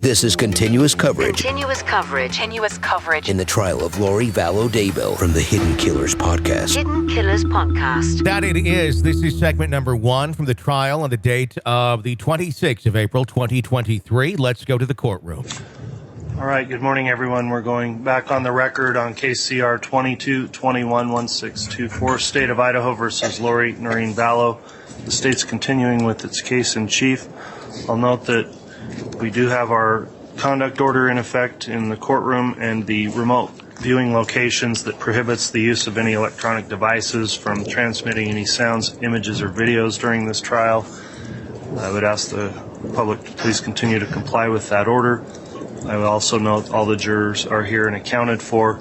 This is continuous coverage. Continuous coverage. In the trial of Lori Vallow Daybell from the Hidden Killers podcast. Hidden Killers podcast. That it is. This is segment number 1 from the trial on the date of the 26th of April, 2023. Let's go to the courtroom. All right, good morning, everyone. We're going back on the record on case CR 22-21-1624, State of Idaho versus Lori Noreen Vallow. The state's continuing with its case in chief. I'll note that we do have our conduct order in effect in the courtroom and the remote viewing locations that prohibits the use of any electronic devices from transmitting any sounds, images, or videos during this trial. I would ask the public to please continue to comply with that order. I would also note all the jurors are here and accounted for,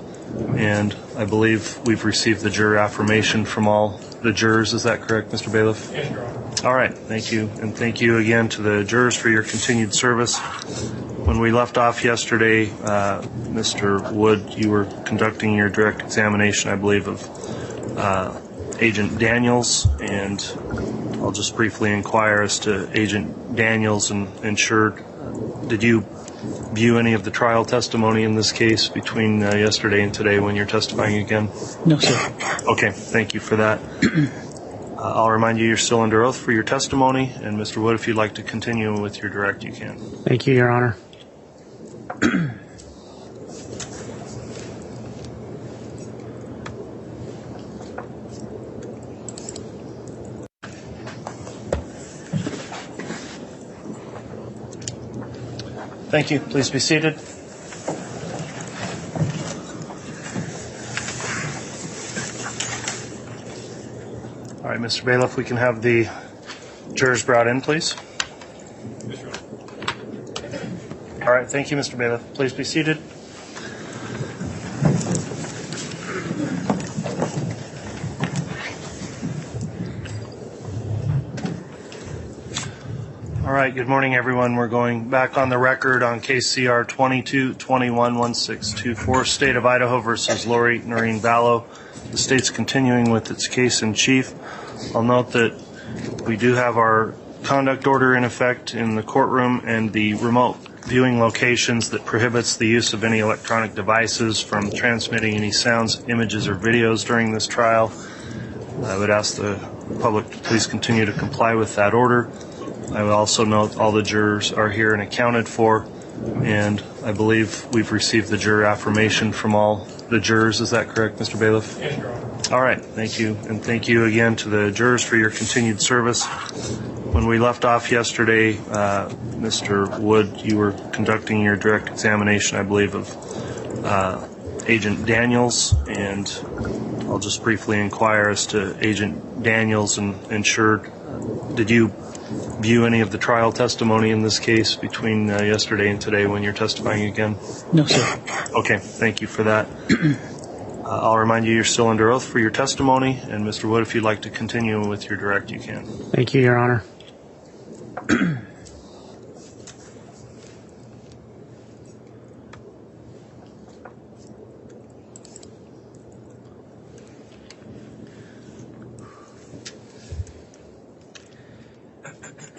and I believe we've received the juror affirmation from all the jurors. Is that correct, Mr. Bailiff? Yes, Your Honor. All right, thank you. And thank you again to the jurors for your continued service. When we left off yesterday, Mr. Wood, you were conducting your direct examination, I believe, of Agent Daniels, and I'll just briefly inquire as to Agent Daniels and insured. Did you view any of the trial testimony in this case between yesterday and today when you're testifying again? No, sir. Okay, thank you for that. I'll remind you you're still under oath for your testimony, and Mr. Wood, if you'd like to continue with your direct, you can. Thank you, Your Honor. Thank you. Please be seated. All right, Mr. Bailiff, we can have the jurors brought in, please. All right, thank you, Mr. Bailiff. Please be seated. All right, good morning, everyone. We're going back on the record on case CR 22-21-1624, State of Idaho versus Lori Noreen Vallow. The state's continuing with its case in chief. I'll note that we do have our conduct order in effect in the courtroom and the remote viewing locations that prohibits the use of any electronic devices from transmitting any sounds, images, or videos during this trial. I would ask the public to please continue to comply with that order. I would also note all the jurors are here and accounted for, and I believe we've received the juror affirmation from all the jurors. Is that correct, Mr. Bailiff? Yes, Your Honor. All right, thank you. And thank you again to the jurors for your continued service. When we left off yesterday, Mr. Wood, you were conducting your direct examination, I believe, of Agent Daniels, and I'll just briefly inquire as to Agent Daniels and insured. Did you view any of the trial testimony in this case between yesterday and today when you're testifying again? No, sir. Okay, thank you for that. I'll remind you you're still under oath for your testimony, and Mr. Wood, if you'd like to continue with your direct, you can. Thank you, Your Honor.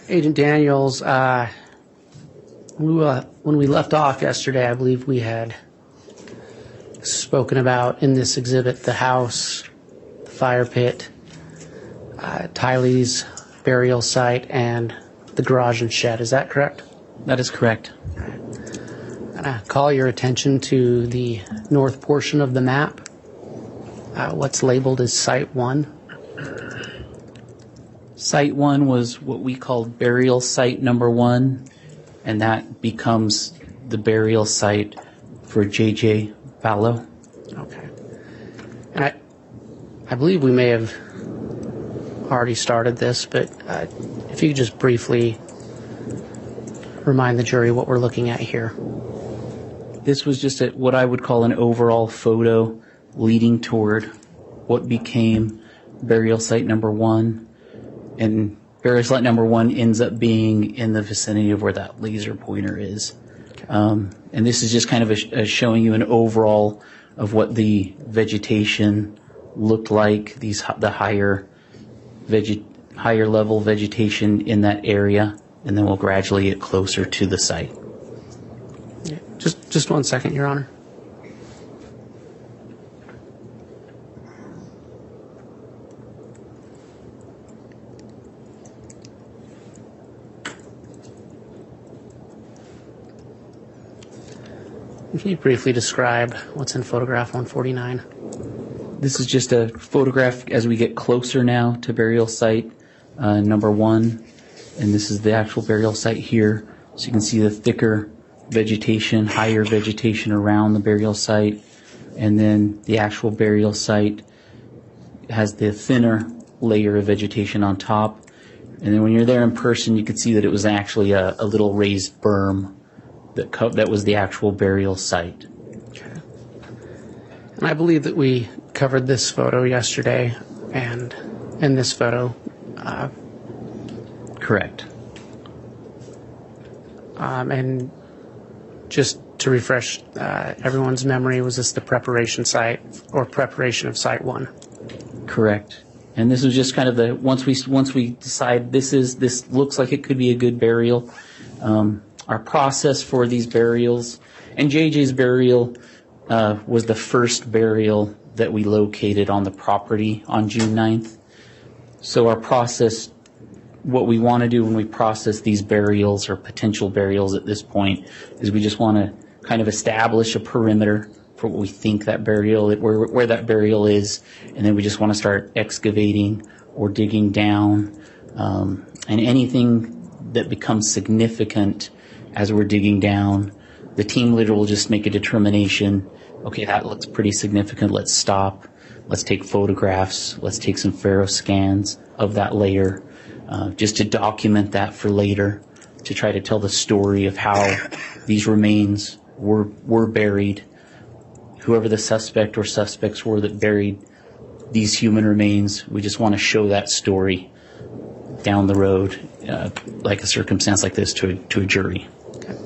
Agent Daniels, when we left off yesterday, I believe we had spoken about in this exhibit the house, the fire pit, Tylee's burial site, and the garage and shed. Is that correct? That is correct. And I call your attention to the north portion of the map, what's labeled as Site 1. Site 1 was what we called burial site number 1, and that becomes the burial site for JJ Vallow. Okay. And I believe we may have already started this, but if you could just briefly remind the jury what we're looking at here. This was just what I would call an overall photo leading toward what became burial site number 1. And burial site number 1 ends up being in the vicinity of where that laser pointer is. Okay. And this is just kind of showing you an overall of what the vegetation looked like, the higher level vegetation in that area, and then we'll gradually get closer to the site. Yeah, just 1 second, Your Honor. Can you briefly describe what's in photograph 149? This is just a photograph as we get closer now to burial site number 1, and this is the actual burial site here. So you can see the thicker vegetation, higher vegetation around the burial site, and then the actual burial site has the thinner layer of vegetation on top. And then when you're there in person, you could see that it was actually a little raised berm that was the actual burial site. Okay. And I believe that we covered this photo yesterday, and in this photo. Correct. And just to refresh everyone's memory, was this the preparation site or preparation of site 1? Correct. And this was just kind of the once we decide this looks like it could be a good burial. Our process for these burials, and JJ's burial was the first burial that we located on the property on June 9th. So our process, what we want to do when we process these burials or potential burials at this point, is we just want to kind of establish a perimeter for what we think that burial, where that burial is, and then we just want to start excavating or digging down, and anything that becomes significant as we're digging down, the team leader will just make a determination, okay, that looks pretty significant, let's stop, let's take photographs, let's take some faro scans of that layer, just to document that for later, to try to tell the story of how these remains were buried, whoever the suspect or suspects were that buried these human remains. We just want to show that story down the road, like a circumstance like this, to a jury. Okay.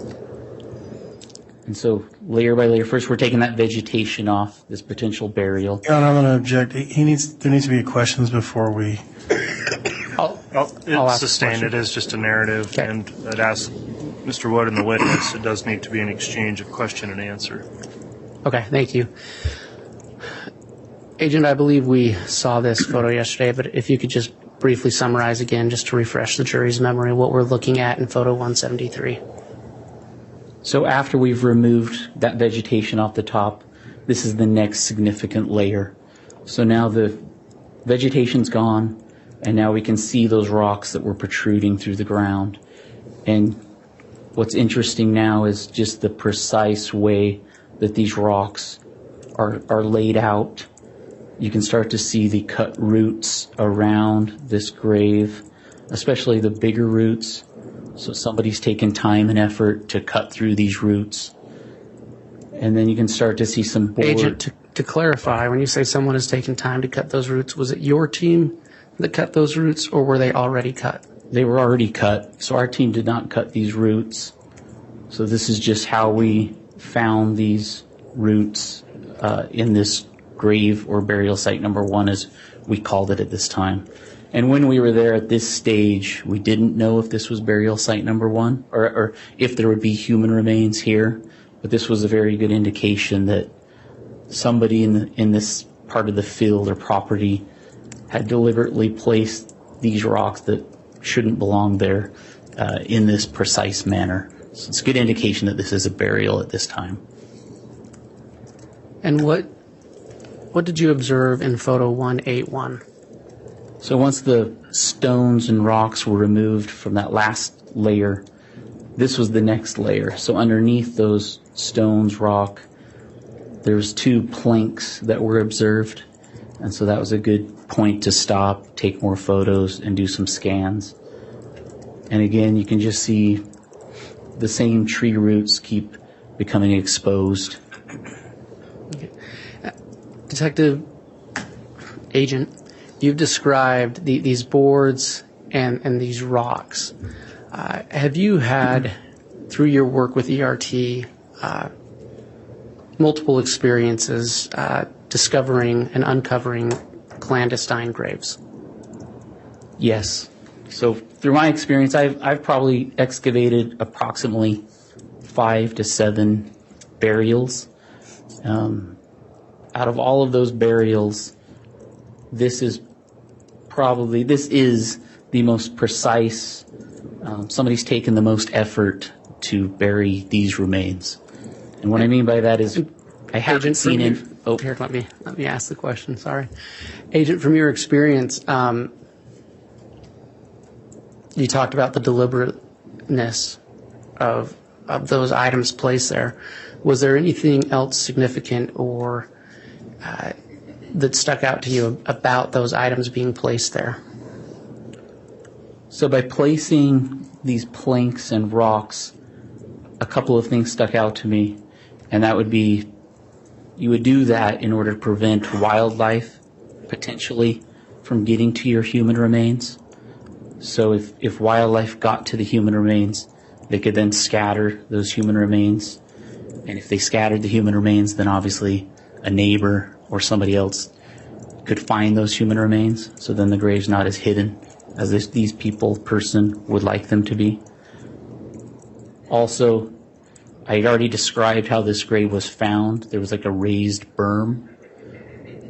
And so layer by layer, first we're taking that vegetation off this potential burial. Your Honor, I'm going to object. There needs to be questions before we. I'll It's ask sustained. a It is just a narrative, Okay. and I'd ask Mr. Wood and the witness, it does need to be an exchange of question and answer. Okay, thank you. Agent, I believe we saw this photo yesterday, but if you could just briefly summarize again, just to refresh the jury's memory, what we're looking at in photo 173. So after we've removed that vegetation off the top, this is the next significant layer. So now the vegetation's gone, and now we can see those rocks that were protruding through the ground. And what's interesting now is just the precise way that these rocks are laid out. You can start to see the cut roots around this grave, especially the bigger roots. So somebody's taken time and effort to cut through these roots. And then you can start to see some board. Agent, to clarify, when you say someone has taken time to cut those roots, was it your team that cut those roots, or were they already cut? They were already cut, so our team did not cut these roots. So this is just how we found these roots in this grave or burial site number 1, as we called it at this time. And when we were there at this stage, we didn't know if this was burial site number 1 or if there would be human remains here. But this was a very good indication that somebody in this part of the field or property had deliberately placed these rocks that shouldn't belong there in this precise manner. So it's a good indication that this is a burial at this time. And what did you observe in photo 181? So once the stones and rocks were removed from that last layer, this was the next layer. So underneath those stones, rock, there was 2 planks that were observed. And so that was a good point to stop, take more photos, and do some scans. And again, you can just see the same tree roots keep becoming exposed. Okay. Detective Agent, you've described these boards and these rocks. Have you had, through your work with ERT, multiple experiences discovering and uncovering clandestine graves? Yes. So through my experience, I've probably excavated approximately 5 to 7 burials. Out of all of those burials, this is the most precise. Somebody's taken the most effort to bury these remains. And what I mean by that is I haven't seen it. Oh, here, let me ask the question. Sorry, Agent. From your experience, you talked about the deliberateness of those items placed there. Was there anything else significant or that stuck out to you about those items being placed there? So by placing these planks and rocks, a couple of things stuck out to me, and that would be you would do that in order to prevent wildlife potentially from getting to your human remains. So if wildlife got to the human remains, they could then scatter those human remains. And if they scattered the human remains, then obviously a neighbor or somebody else could find those human remains. So then the grave's not as hidden as these person would like them to be. Also, I had already described how this grave was found. There was like a raised berm.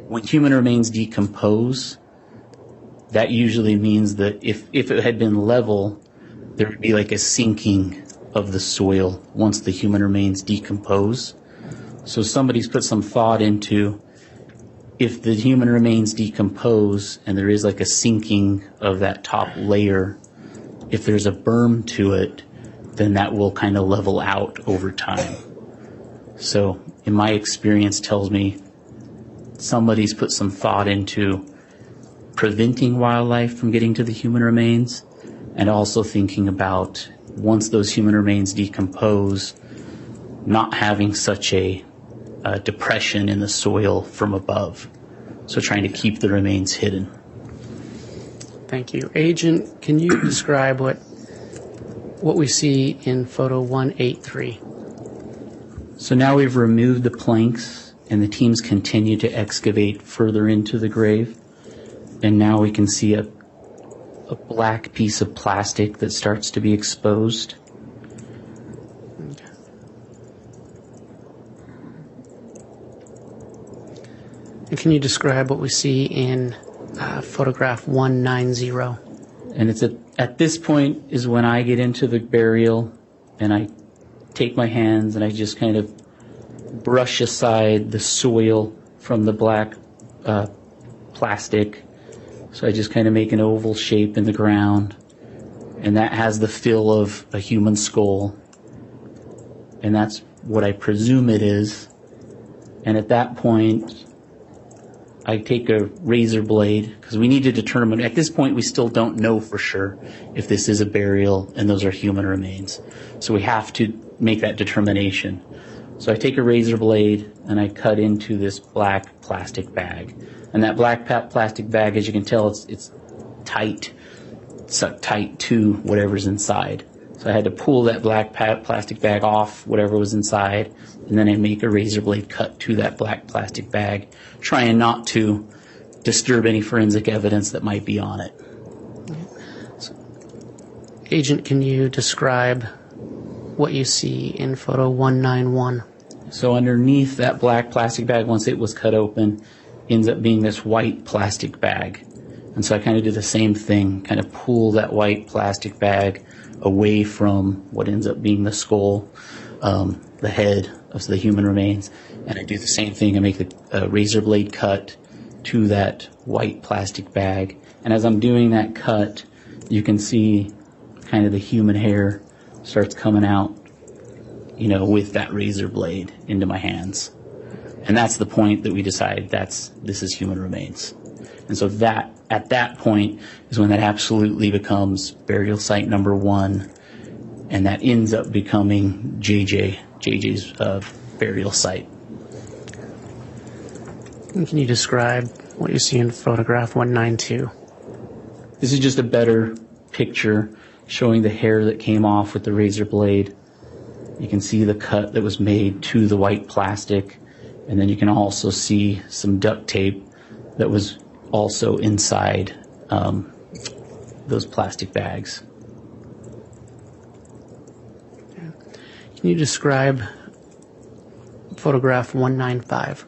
When human remains decompose, that usually means that if it had been level, there would be like a sinking of the soil once the human remains decompose. So somebody's put some thought into if the human remains decompose and there is like a sinking of that top layer, if there's a berm to it, then that will kind of level out over time. So in my experience tells me somebody's put some thought into preventing wildlife from getting to the human remains and also thinking about once those human remains decompose, not having such a depression in the soil from above. So trying to keep the remains hidden. Thank you. Agent, can you describe what we see in photo 183? So now we've removed the planks and the teams continue to excavate further into the grave. And now we can see a black piece of plastic that starts to be exposed. Okay. And can you describe what we see in photograph 190? And it's at this point is when I get into the burial and I take my hands and I just kind of brush aside the soil from the black plastic. So I just kind of make an oval shape in the ground, and that has the feel of a human skull. And that's what I presume it is. And at that point, I take a razor blade, because we need to determine, at this point we still don't know for sure if this is a burial and those are human remains. So we have to make that determination. So I take a razor blade and I cut into this black plastic bag. And that black plastic bag, as you can tell, it's tight. It's sucked tight to whatever's inside. So I had to pull that black plastic bag off whatever was inside, and then I make a razor blade cut to that black plastic bag, trying not to disturb any forensic evidence that might be on it. Agent, can you describe what you see in photo 191? So underneath that black plastic bag, once it was cut open, ends up being this white plastic bag. And so I kind of do the same thing, kind of pull that white plastic bag away from what ends up being the skull, the head of the human remains. And I do the same thing. I make a razor blade cut to that white plastic bag. And as I'm doing that cut, you can see kind of the human hair starts coming out, with that razor blade into my hands. And that's the point that we decide this is human remains. And so at that point is when that absolutely becomes burial site number 1, and that ends up becoming JJ's burial site. And can you describe what you see in photograph 192? This is just a better picture showing the hair that came off with the razor blade. You can see the cut that was made to the white plastic, and then you can also see some duct tape that was also inside those plastic bags. Can Can you describe photograph 195?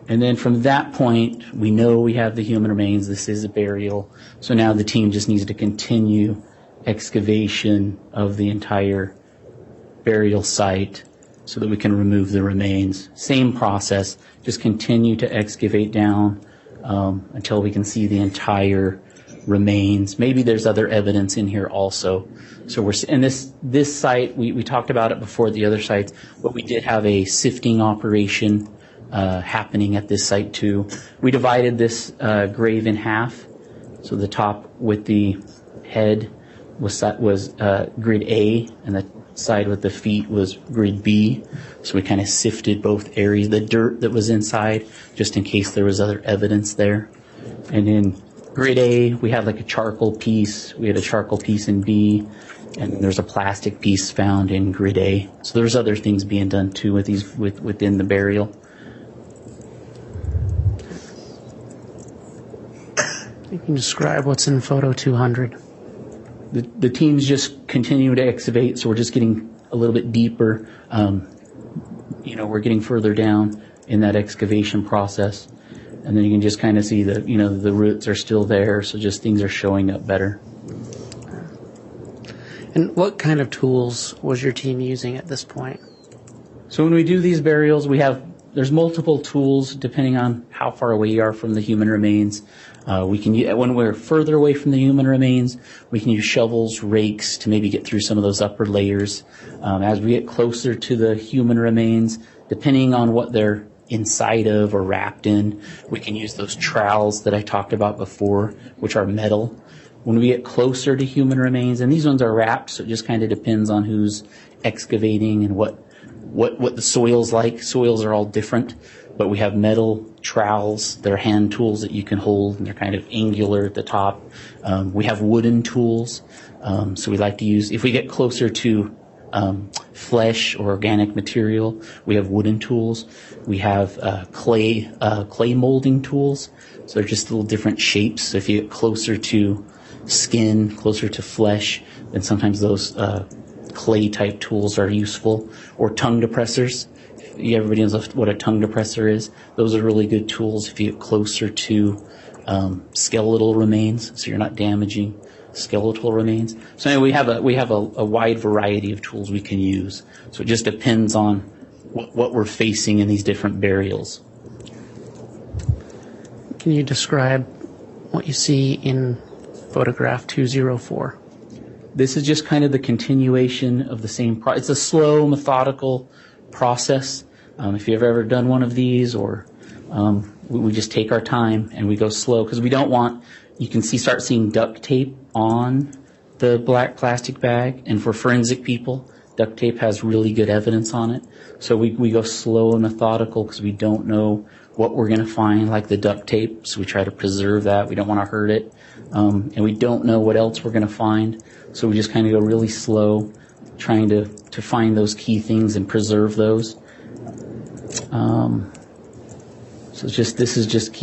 And then from that point, we know we have the human remains. This is a burial. So now the team just needs to continue excavation of the entire burial site so that we can remove the remains. Same process, just continue to excavate down until we can see the entire remains. Maybe there's other evidence in here also. So and this site, we talked about it before the other sites, but we did have a sifting operation happening at this site too. We divided this grave in half. So the top with the head was grid A, and the side with the feet was grid B. So we kind of sifted both areas, the dirt that was inside, just in case there was other evidence there. And in grid A, we had like a charcoal piece. We had a charcoal piece in B, and there's a plastic piece found in grid A. So there's other things being done too with these within the burial. You can describe what's in photo 200. The teams just continue to excavate, so we're just getting a little bit deeper. We're getting further down in that excavation process, and then you can just kind of see the roots are still there, so just things are showing up better. And what kind of tools was your team using at this point? So when we do these burials, there's multiple tools depending on how far away you are from the human remains. When we're further away from the human remains, we can use shovels, rakes to maybe get through some of those upper layers. As we get closer to the human remains, depending on what they're inside of or wrapped in, we can use those trowels that I talked about before, which are metal. When we get closer to human remains, and these ones are wrapped, so it just kind of depends on who's excavating and what the soil's like. Soils are all different, but we have metal trowels. They're hand tools that you can hold, and they're kind of angular at the top. We have wooden tools, so we like to use, if we get closer to flesh or organic material, we have wooden tools. We have clay molding tools, so they're just little different shapes. So if you get closer to skin, closer to flesh, then sometimes those clay type tools are useful. Or tongue depressors. Everybody knows what a tongue depressor is. Those are really good tools if you get closer to skeletal remains, so you're not damaging skeletal remains. So anyway, we have a wide variety of tools we can use. So it just depends on what we're facing in these different burials. Can you describe what you see in photograph 204? This is just kind of the continuation of the same it's a slow, methodical process. If you've ever done one of these, or we just take our time and we go slow, because we don't want, you can start seeing duct tape on the black plastic bag, and for forensic people, duct tape has really good evidence on it. So we go slow and methodical because we don't know what we're going to find, like the duct tape, so we try to preserve that. We don't want to hurt it, and we don't know what else we're going to find, so we just kind of go really slow, trying to find those key things and preserve those. So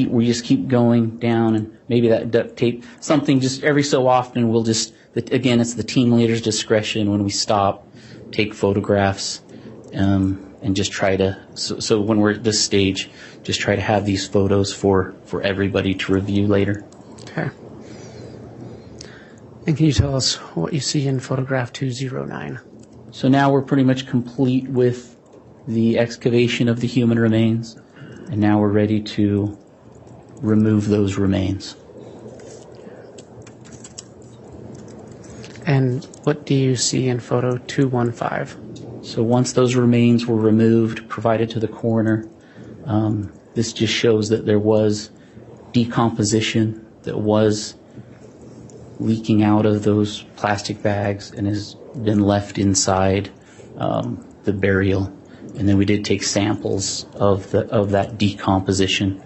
we just keep going down, and maybe that duct tape, something just every so often we'll just, again, it's the team leader's discretion when we stop, take photographs, and just try to, so when we're at this stage, just try to have these photos for everybody to review later. Okay. And can you tell us what you see in photograph 209? So now we're pretty much complete with the excavation of the human remains, and now we're ready to remove those remains. And what do you see in photo 215? So once those remains were removed, provided to the coroner, this just shows that there was decomposition that was leaking out of those plastic bags and has been left inside the burial. And then we did take samples of that decomposition.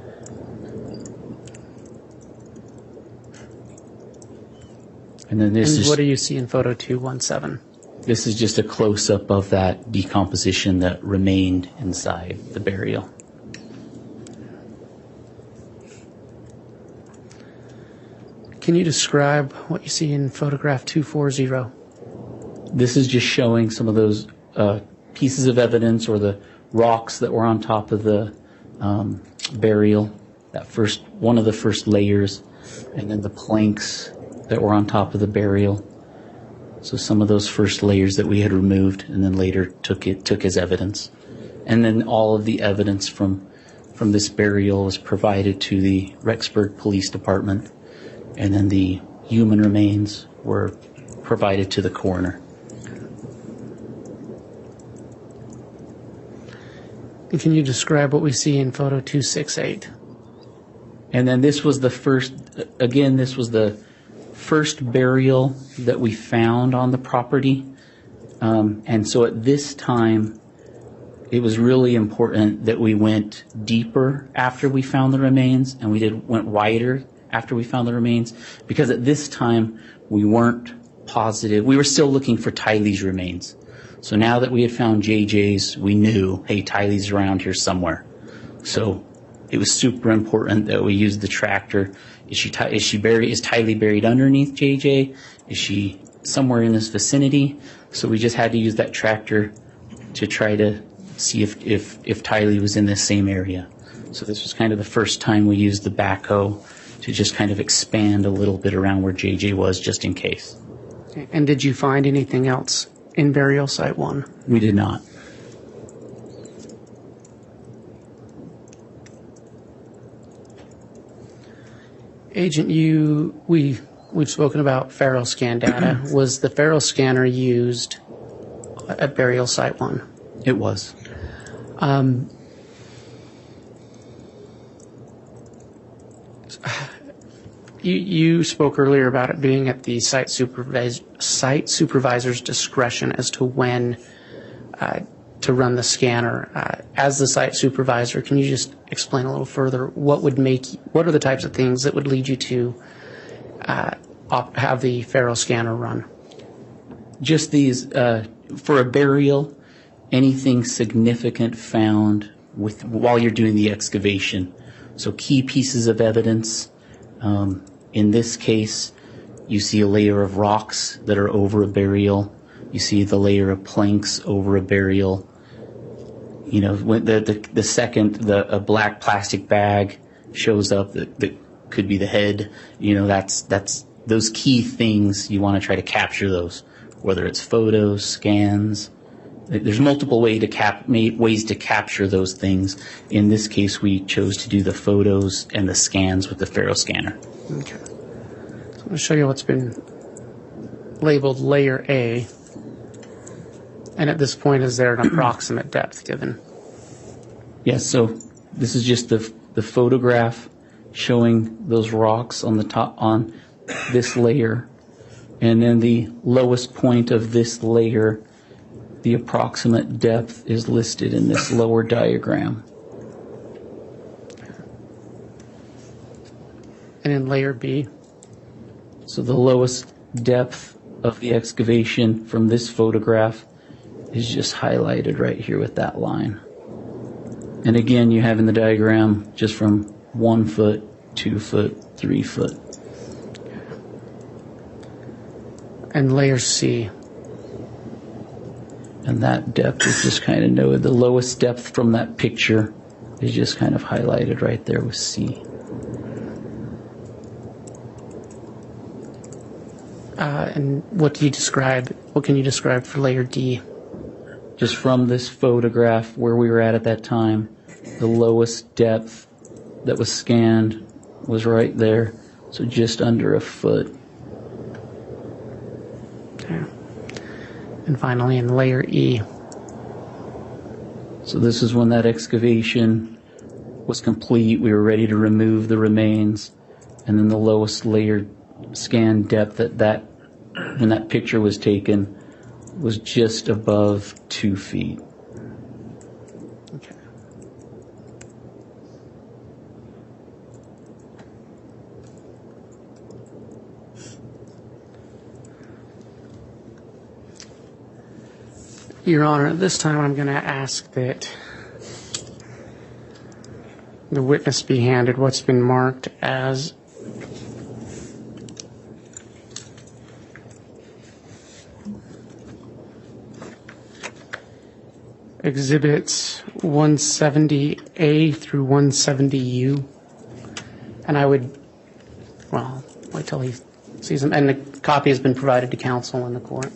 And then what do you see in photo 217? This is just a close-up of that decomposition that remained inside the burial. Can you describe what you see in photograph 240? This is just showing some of those pieces of evidence or the rocks that were on top of the burial, one of the first layers, and then the planks that were on top of the burial. So some of those first layers that we had removed and then later took as evidence. And then all of the evidence from this burial was provided to the Rexburg Police Department, and then the human remains were provided to the coroner. Can you describe what we see in photo 268? And then this was the first burial that we found on the property. And so at this time, it was really important that we went deeper after we found the remains, and went wider after we found the remains, because at this time we weren't positive. We were still looking for Tylee's remains. So now that we had found JJ's, we knew, hey, Tylee's around here somewhere. So it was super important that we used the tractor. Is Tylee buried underneath JJ? Is she somewhere in this vicinity? So we just had to use that tractor to try to see if Tylee was in this same area. So this was kind of the first time we used the backhoe to just kind of expand a little bit around where JJ was, just in case. And did you find anything else in burial site 1? We did not. Agent, we've spoken about Faro scan data. Was the Faro scanner used at burial site 1? It was. You spoke earlier about it being at the site supervisor's discretion as to when to run the scanner. As the site supervisor, can you just explain a little further what are the types of things that would lead you to have the Faro scanner run? Just these, for a burial, anything significant found while you're doing the excavation. So key pieces of evidence. In this case, you see a layer of rocks that are over a burial. You see the layer of planks over a burial. You know, when the second a black plastic bag shows up that could be the head. You know, that's those key things. You want to try to capture those, whether it's photos, scans. There's multiple ways to capture those things. In this case, we chose to do the photos and the scans with the Faro scanner. Okay. So I'm going to show you what's been labeled layer A. And at this point, is there an approximate depth given? Yes, so this is just the photograph showing those rocks on the top on this layer. And then the lowest point of this layer, the approximate depth is listed in this lower diagram. And in layer B? So the lowest depth of the excavation from this photograph is just highlighted right here with that line. And again, you have in the diagram just from 1 foot, 2 foot, 3 foot. And layer C? And that depth is just kind of noted. The lowest depth from that picture is just kind of highlighted right there with C. And what can you describe for layer D? Just from this photograph where we were at that time, the lowest depth that was scanned was right there, so just under a foot. Okay. And finally in layer E. So this is when that excavation was complete. We were ready to remove the remains, and then the lowest layer scan depth when that picture was taken was just above 2 feet. Okay. Your Honor, at this time I'm going to ask that the witness be handed what's been marked as exhibits 170A through 170U. And I would, well, wait till he sees them. And the copy has been provided to counsel in the court.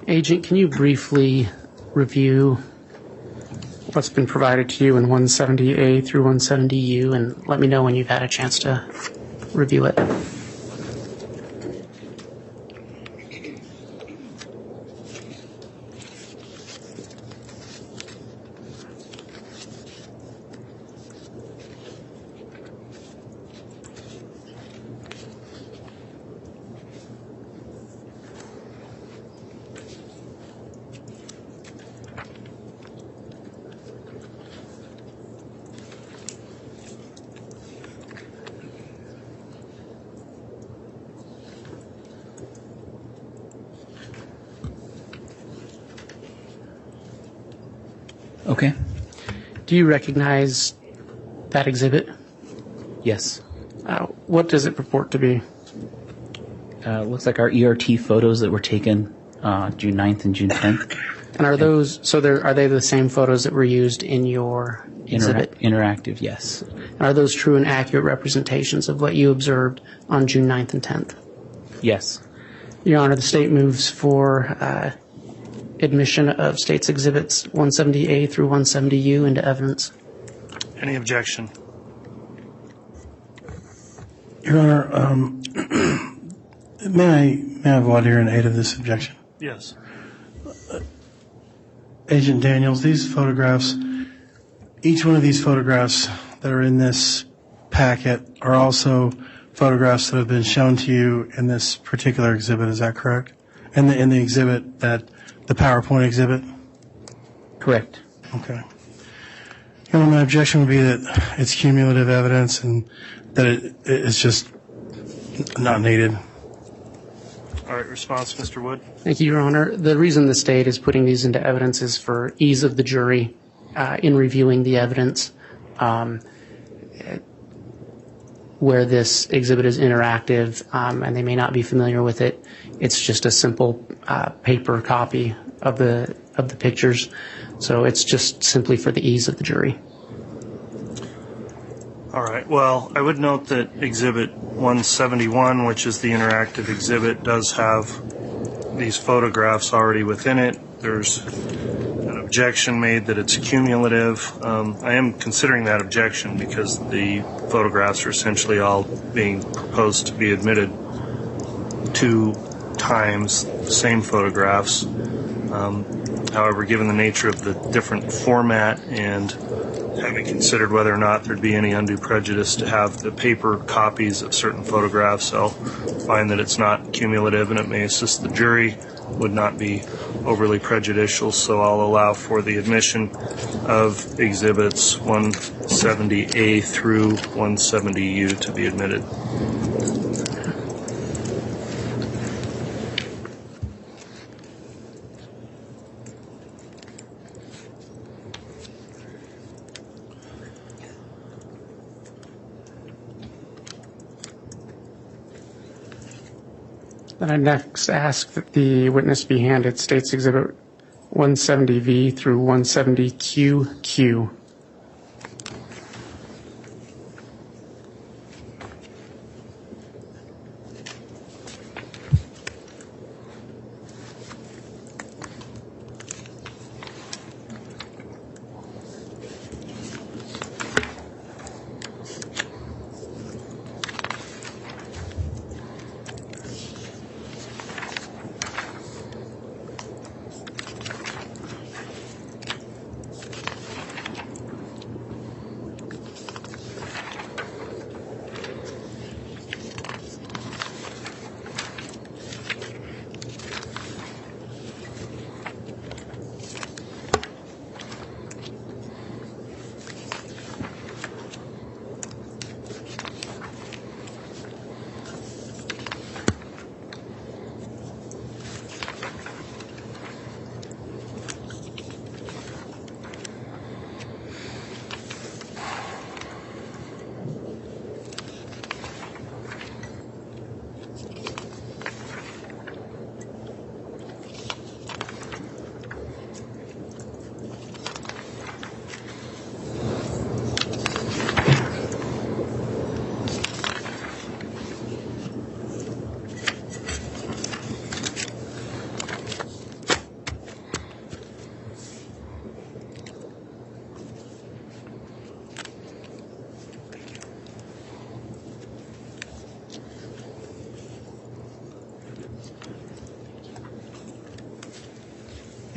Agent, can you briefly review what's been provided to you in 170A through 170U and let me know when you've had a chance to review it? Okay. Do you recognize that exhibit? Yes. What does it purport to be? Looks like our ERT photos that were taken June 9th and June 10th. And are those, so are they the same photos that were used in your exhibit? Interactive, yes. Are those true and accurate representations of what you observed on June 9th and 10th? Yes. Your Honor, the state moves for admission of state's exhibits 170A through 170U into evidence. Any objection? Your Honor, may I have order in aid of this objection? Yes. Agent Daniels, these photographs, each one of these photographs that are in this packet are also photographs that have been shown to you in this particular exhibit, is that correct? In the exhibit, the PowerPoint exhibit? Correct. Okay. Your Honor, my objection would be that it's cumulative evidence and that it's just not needed. All right, response, Mr. Wood. Thank you, Your Honor. The reason the state is putting these into evidence is for ease of the jury in reviewing the evidence. Where this exhibit is interactive and they may not be familiar with it, it's just a simple paper copy of the pictures. So it's just simply for the ease of the jury. All right. Well, I would note that Exhibit 171, which is the interactive exhibit, does have these photographs already within it. There's an objection made that it's cumulative. I am considering that objection because the photographs are essentially all being proposed to be admitted 2 times, the same photographs. However, given the nature of the different format and having considered whether or not there'd be any undue prejudice to have the paper copies of certain photographs, I'll find that it's not cumulative and it may assist the jury, would not be overly prejudicial, so I'll allow for the admission of exhibits 170A through 170U to be admitted. Then I next ask that the witness be handed State's Exhibit 170V through 170QQ.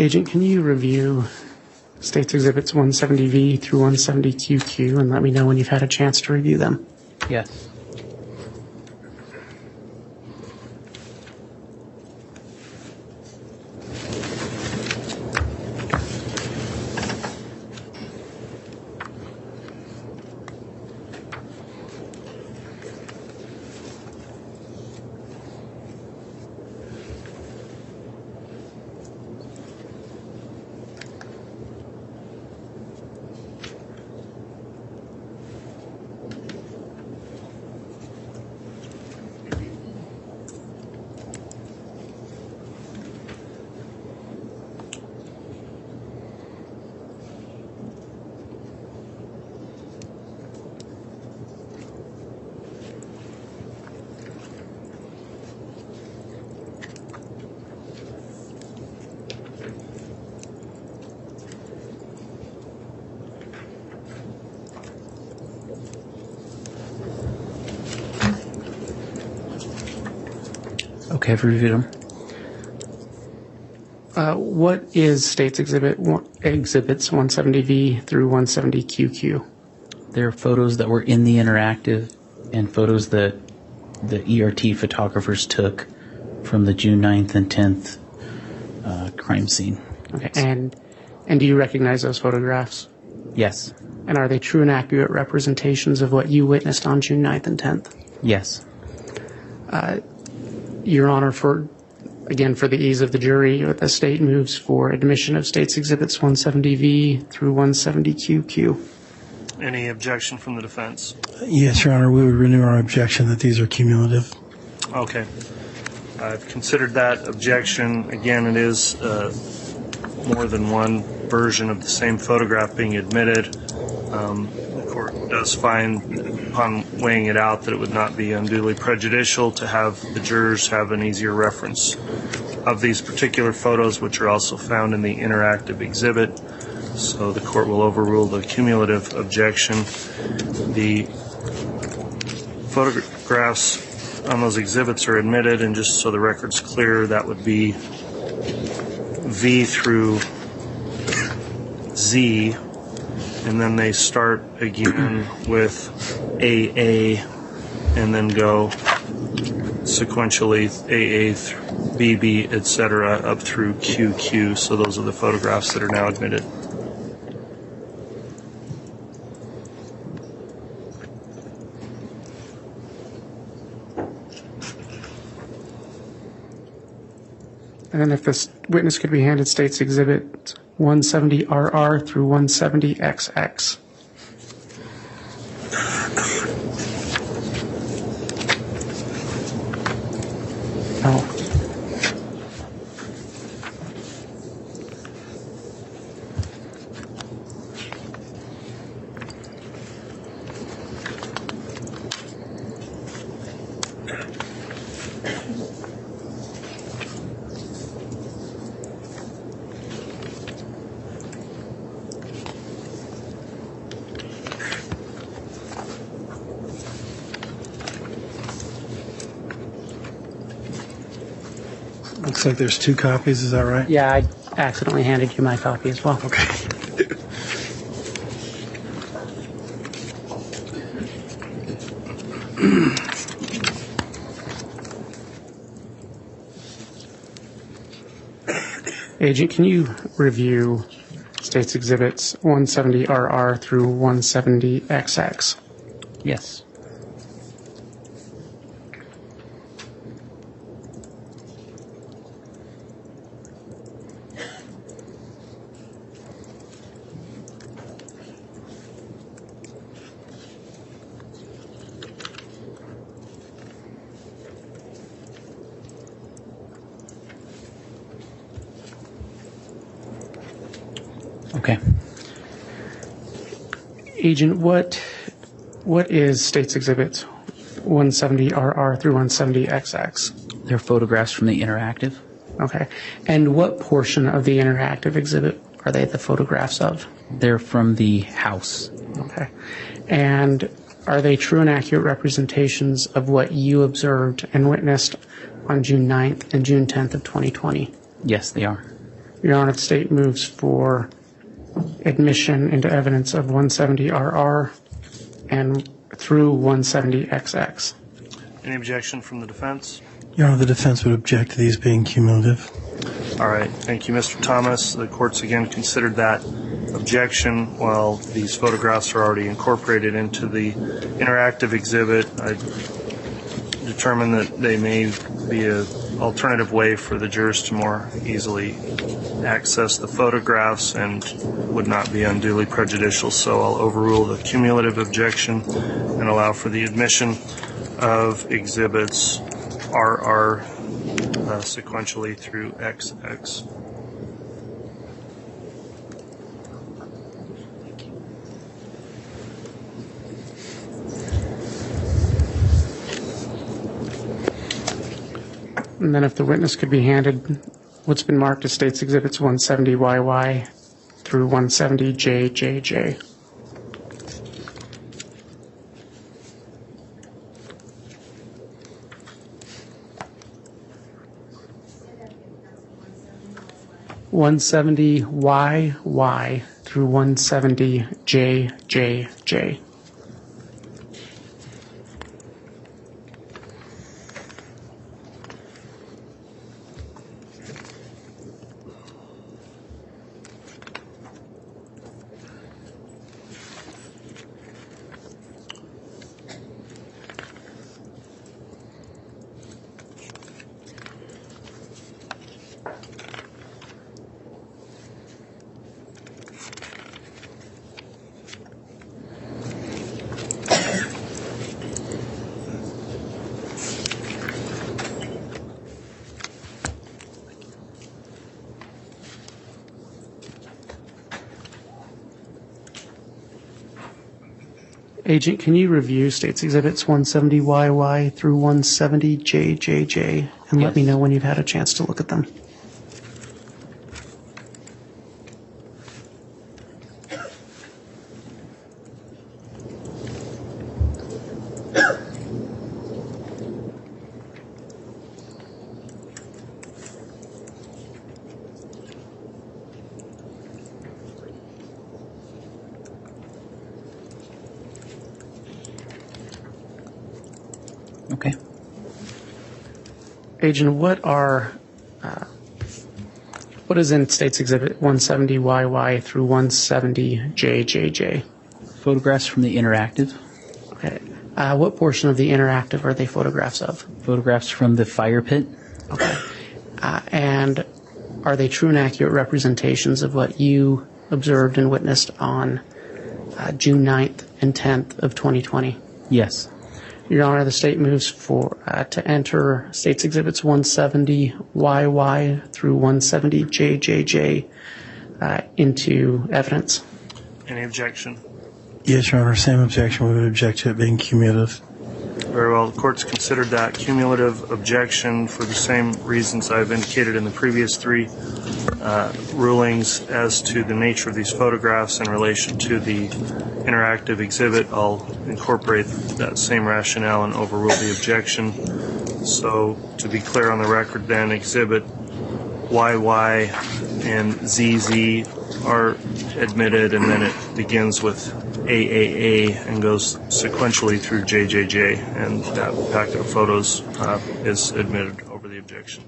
Agent, can you review State's Exhibits 170V through 170QQ and let me know when you've had a chance to review them? Yes. Okay, I've reviewed them. What is State's Exhibits 170V through 170QQ? They're photos that were in the interactive and photos that the ERT photographers took from the June 9th and 10th crime scene. Okay, and do you recognize those photographs? Yes. And are they true and accurate representations of what you witnessed on June 9th and 10th? Yes. Your Honor, for the ease of the jury, the State moves for admission of State's Exhibits 170V through 170QQ. Any objection from the defense? Yes, Your Honor, we would renew our objection that these are cumulative. Okay. I've considered that objection. Again, it is more than one version of the same photograph being admitted. The court does find, upon weighing it out, that it would not be unduly prejudicial to have the jurors have an easier reference of these particular photos, which are also found in the interactive exhibit. So the court will overrule the cumulative objection. The photographs on those exhibits are admitted, and just so the record's clear, that would be V through Z, and then they start again with AA and then go sequentially AA, BB, etc. up through QQ. So those are the photographs that are now admitted. And then if this witness could be handed State's Exhibit 170RR through 170XX. Oh. Looks like there's 2 copies, is that right? Yeah, I accidentally handed you my copy as well. Okay. Agent, can you review State's Exhibits 170RR through 170XX? Yes. Okay. Agent, what is State's Exhibits 170RR through 170XX? They're photographs from the interactive. Okay. And what portion of the interactive exhibit are they the photographs of? They're from the house. Okay. And are they true and accurate representations of what you observed and witnessed on June 9th and June 10th of 2020? Yes, they are. Your Honor, the State moves for admission into evidence of 170RR and through 170XX. Any objection from the defense? Your Honor, the defense would object to these being cumulative. All right. Thank you, Mr. Thomas. The court's again considered that objection. While these photographs are already incorporated into the interactive exhibit, I determined that they may be an alternative way for the jurors to more easily access the photographs and would not be unduly prejudicial. So I'll overrule the cumulative objection and allow for the admission of exhibits RR sequentially through XX. And then if the witness could be handed what's been marked as State's Exhibits 170YY through 170JJJ. $170YY through 170JJJ. Agent, can you review State's Exhibits 170YY through 170JJJ and let me know when you've had a chance to look at them? Okay. Agent, what is in State's Exhibit 170YY through 170JJJ? Photographs from the interactive. Okay. What portion of the interactive are they photographs of? Photographs from the fire pit. Okay. And are they true and accurate representations of what you observed and witnessed on June 9th and 10th of 2020? Yes. Your Honor, the State moves for to enter State's Exhibits 170YY through 170JJJ into evidence. Any objection? Yes, Your Honor, same objection. We would object to it being cumulative. Very well. The court's considered that cumulative objection for the same reasons I've indicated in the previous three rulings as to the nature of these photographs in relation to the interactive exhibit. I'll incorporate that same rationale and overrule the objection. So to be clear on the record then, Exhibit YY and ZZ are admitted, and then it begins with AAA and goes sequentially through JJJ, and that packet of photos is admitted over the objection.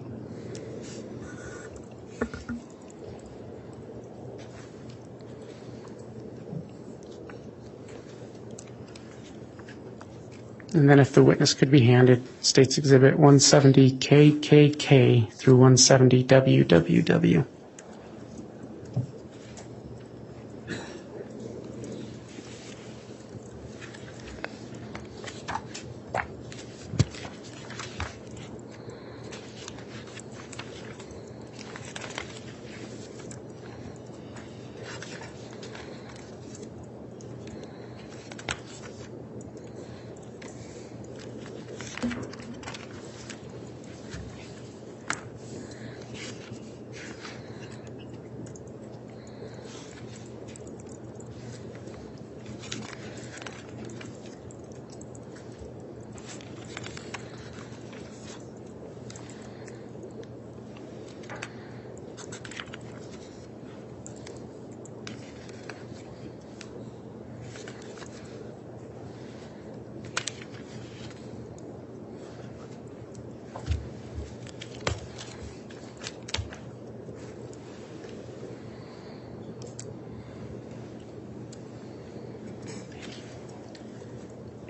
And then if the witness could be handed State's Exhibit 170 KKK through 170 WWW.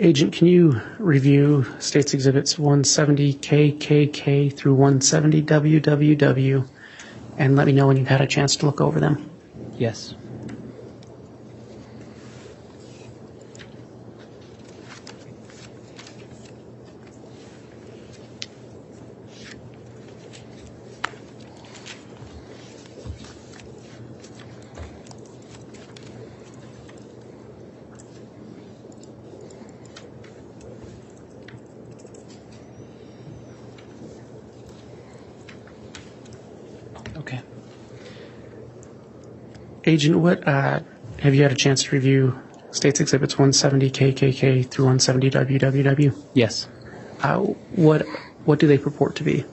Agent, can you review State's Exhibits 170 KKK through 170 WWW and let me know when you've had a chance to look over them? Yes. Okay. Agent, what have you had a chance to review State's Exhibits 170 KKK through 170 WWW? Yes. What do they purport to be?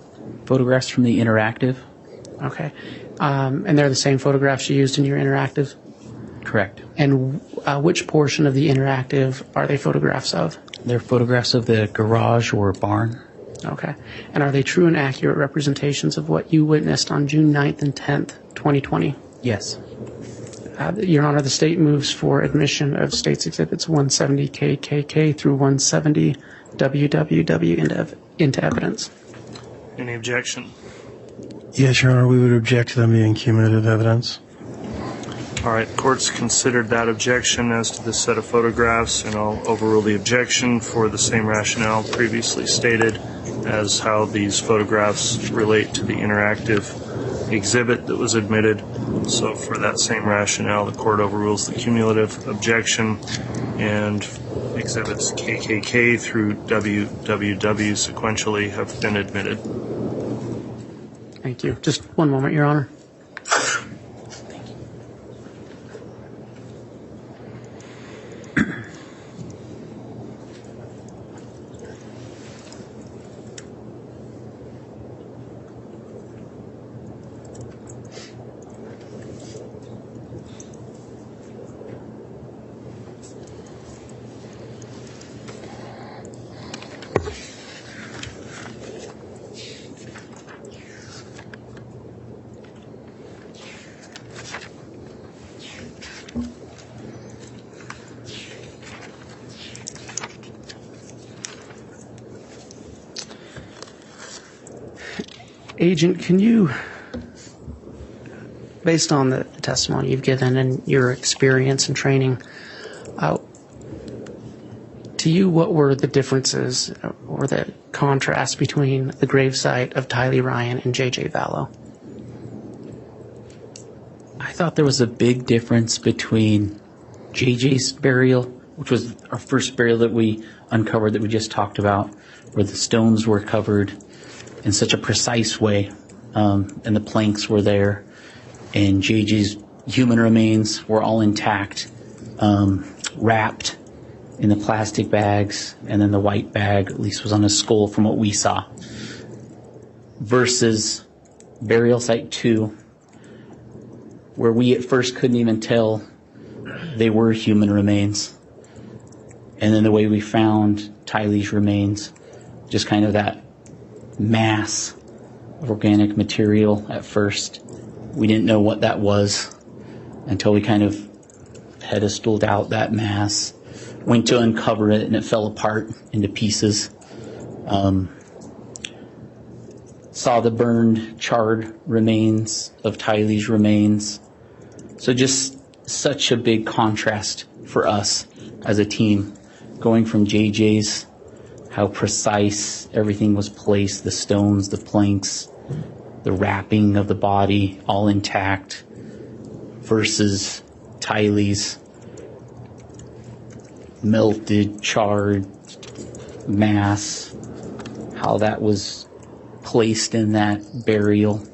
Photographs from the interactive? Okay. And they're the same photographs you used in your interactive? Correct. And which portion of the interactive are they photographs of? They're photographs of the garage or barn. Okay. And are they true and accurate representations of what you witnessed on June 9th and 10th, 2020? Yes. Your Honor, the State moves for admission of State's Exhibits 170 KKK through 170 WWW into evidence. Any objection? Yes, Your Honor, we would object to them being cumulative evidence. All right, court's considered that objection as to this set of photographs, and I'll overrule the objection for the same rationale previously stated as how these photographs relate to the interactive exhibit that was admitted. So for that same rationale, the court overrules the cumulative objection, and exhibits KKK through WWW sequentially have been admitted. Thank you. Just one moment, Your Honor. Agent, can you, based on the testimony you've given and your experience and training, to you, what were the differences or the contrast between the gravesite of Tylee Ryan and JJ Vallow? I thought there was a big difference between JJ's burial, which was our first burial that we uncovered that we just talked about, where the stones were covered in such a precise way, and the planks were there, and JJ's human remains were all intact, wrapped in the plastic bags, and then the white bag at least was on his skull from what we saw, versus burial site 2, where we at first couldn't even tell they were human remains. And then the way we found Tylee's remains, just kind of that mass of organic material at first. We didn't know what that was until we kind of pedestaled out that mass, went to uncover it, and it fell apart into pieces. Saw the burned, charred remains of Tylee's remains. So just such a big contrast for us as a team, going from JJ's, how precise everything was placed, the stones, the planks, the wrapping of the body, all intact, versus Tylee's melted, charred mass, how that was placed in that burial.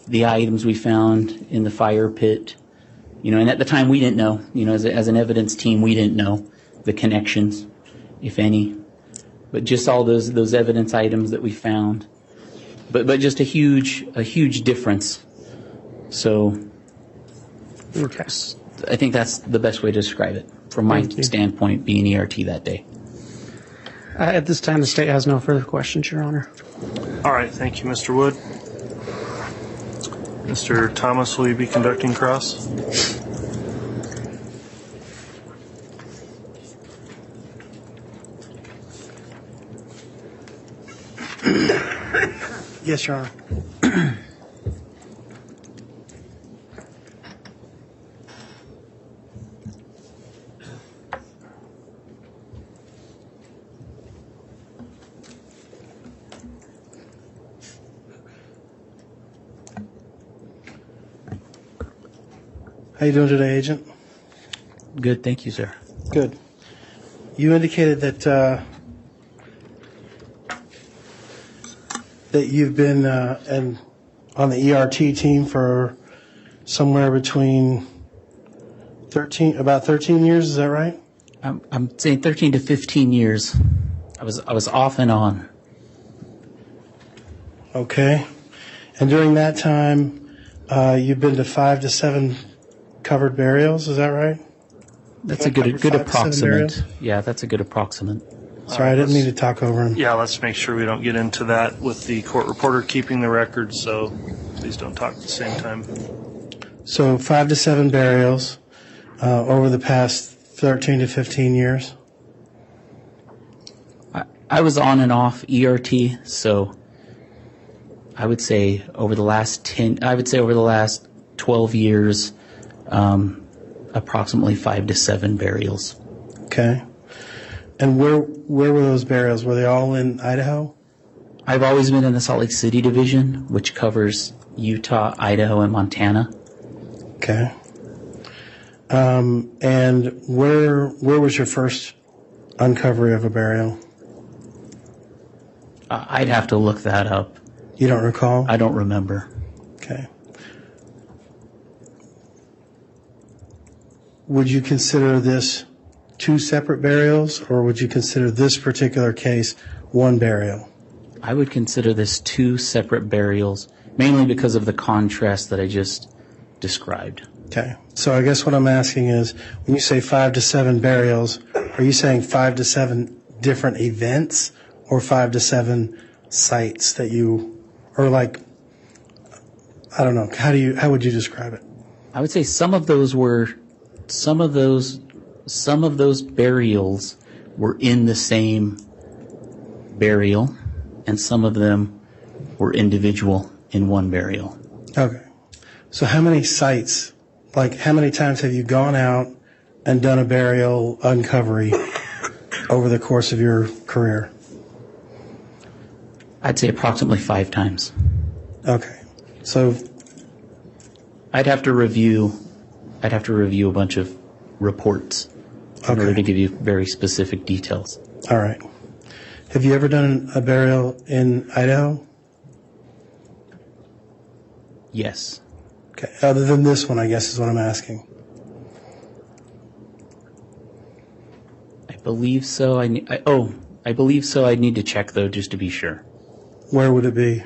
The items we found in the fire pit, and at the time we didn't know, as an evidence team, we didn't know the connections, if any, but just all those evidence items that we found, but just a huge difference. So, Okay. I think that's the best way to describe it from my Thank you. standpoint, being ERT that day. At this time, the state has no further questions, Your Honor. All right, thank you, Mr. Wood. Mr. Thomas, will you be conducting cross? Yes, Your Honor. How you doing today, Agent? Good, thank you, sir. Good. You indicated that you've been on the ERT team for somewhere between about 13 years. Is that right? I'm saying 13 to 15 years. I was off and on. Okay. And during that time, you've been to 5 to 7 covered burials. Is that right? That's a good 5 to 7 approximate. burials? Yeah, that's a good approximate. Sorry, I didn't mean to talk over him. Yeah, let's make sure we don't get into that with the court reporter keeping the records, so please don't talk at the same time. So 5 to 7 burials over the past 13 to 15 years. I was on and off ERT, so I would say over the last 12 years, approximately 5 to 7 burials. Okay. And where were those burials? Were they all in Idaho? I've always been in the Salt Lake City division, which covers Utah, Idaho, and Montana. Okay. And where was your first uncovery of a burial? I'd have to look that up. You don't recall? I don't remember. Okay. Would you consider this 2 separate burials, or would you consider this particular case one burial? I would consider this 2 separate burials, mainly because of the contrast that I just described. Okay. So I guess what I'm asking is, when you say 5 to 7 burials, are you saying 5 to 7 different events, or 5 to 7 sites that you, or like, I don't know, how would you describe it? I would say some of those burials were in the same burial, and some of them were individual in one burial. Okay. So how many sites, like how many times have you gone out and done a burial uncovery over the course of your career? I'd say approximately 5 times. Okay. So I'd have to review a bunch of reports in order to give you very specific details. all right. Have you ever done a burial in Idaho? Yes. Okay. Other than this one, I guess is what I'm asking. I believe so. I believe so. I'd need to check, though, just to be sure. Where would it be?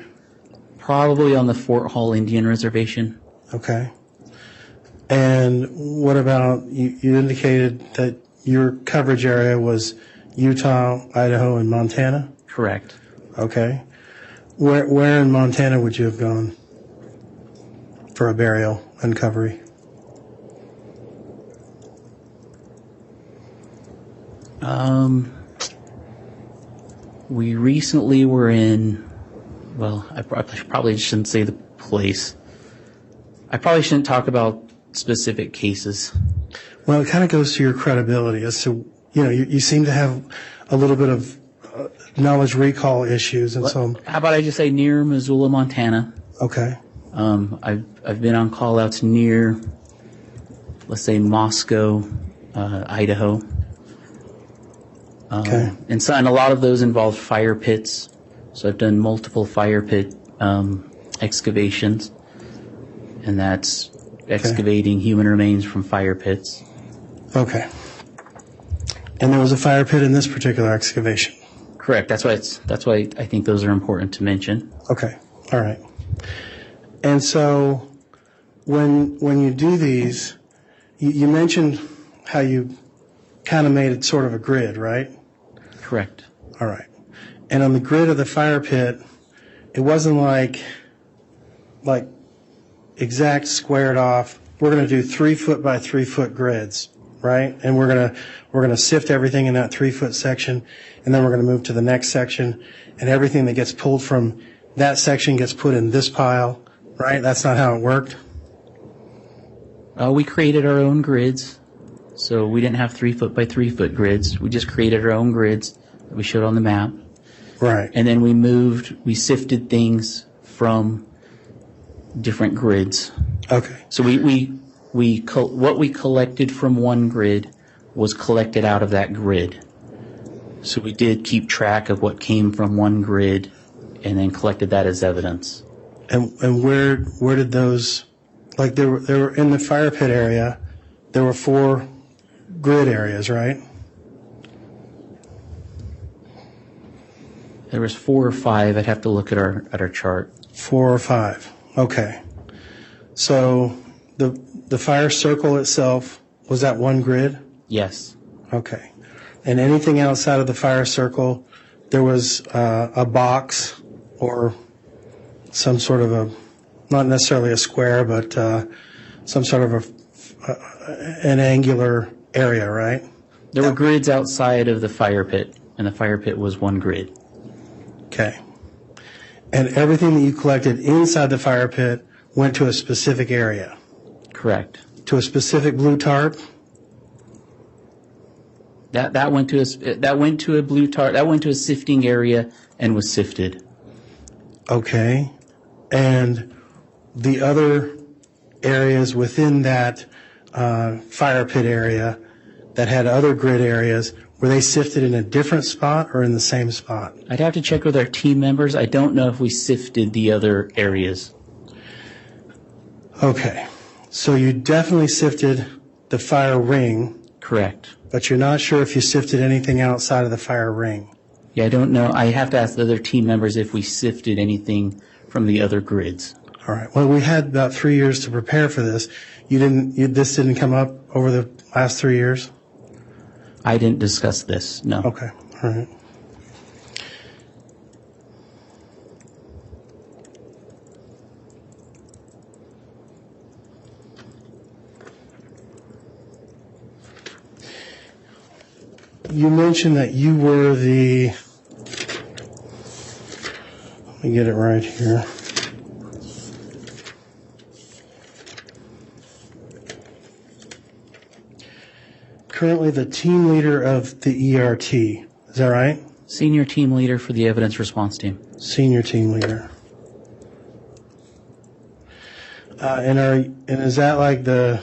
Probably on the Fort Hall Indian Reservation. Okay. And what about, you indicated that your coverage area was Utah, Idaho, and Montana? Correct. Okay. Where in Montana would you have gone for a burial uncovery? We recently were in, well, I probably shouldn't say the place. I probably shouldn't talk about specific cases. Well, it kind of goes to your credibility as to, you seem to have a little bit of knowledge recall issues, and so. How about I just say near Missoula, Montana? Okay. I've been on call-outs near, let's say, Moscow, Idaho. Okay. And a lot of those involve fire pits. So I've done multiple fire pit excavations, and that's excavating human remains from fire pits. Okay. And there was a fire pit in this particular excavation. Correct. That's why I think those are important to mention. Okay. All right. And so when you do these, you mentioned how you kind of made it sort of a grid, right? Correct. All right. And on the grid of the fire pit, it wasn't like exact squared off. We're going to do 3 foot by 3 foot grids, right? And we're going to sift everything in that 3 foot section, and then we're going to move to the next section, and everything that gets pulled from that section gets put in this pile, right? That's not how it worked. We created our own grids. So we didn't have 3 foot by 3 foot grids. We just created our own grids that we showed on the map. Right. And then we sifted things from different grids. Okay. So what we collected from one grid was collected out of that grid. So we did keep track of what came from one grid and then collected that as evidence. And where did those, like they were in the fire pit area, there were 4 grid areas, right? There was 4 or 5. I'd have to look at our chart. 4 or 5. Okay. So the fire circle itself, was that one grid? Yes. Okay. And anything outside of the fire circle, there was a box or some sort of a, not necessarily a square, but some sort of an angular area, right? There were grids outside of the fire pit, and the fire pit was one grid. Okay. And everything that you collected inside the fire pit went to a specific area? Correct. To a specific blue tarp? That went to a blue tarp. That went to a sifting area and was sifted. Okay. And the other areas within that fire pit area that had other grid areas, were they sifted in a different spot or in the same spot? I'd have to check with our team members. I don't know if we sifted the other areas. Okay. So you definitely sifted the fire ring. Correct. But you're not sure if you sifted anything outside of the fire ring. Yeah, I don't know. I have to ask the other team members if we sifted anything from the other grids. All right. Well, we had about 3 years to prepare for this. This didn't come up over the last 3 years? I didn't discuss this, no. Okay. All right. You mentioned that you were the, let me get it right here. Currently the team leader of the ERT. Is that right? Senior team leader for the evidence response team. Senior team leader. And is that like the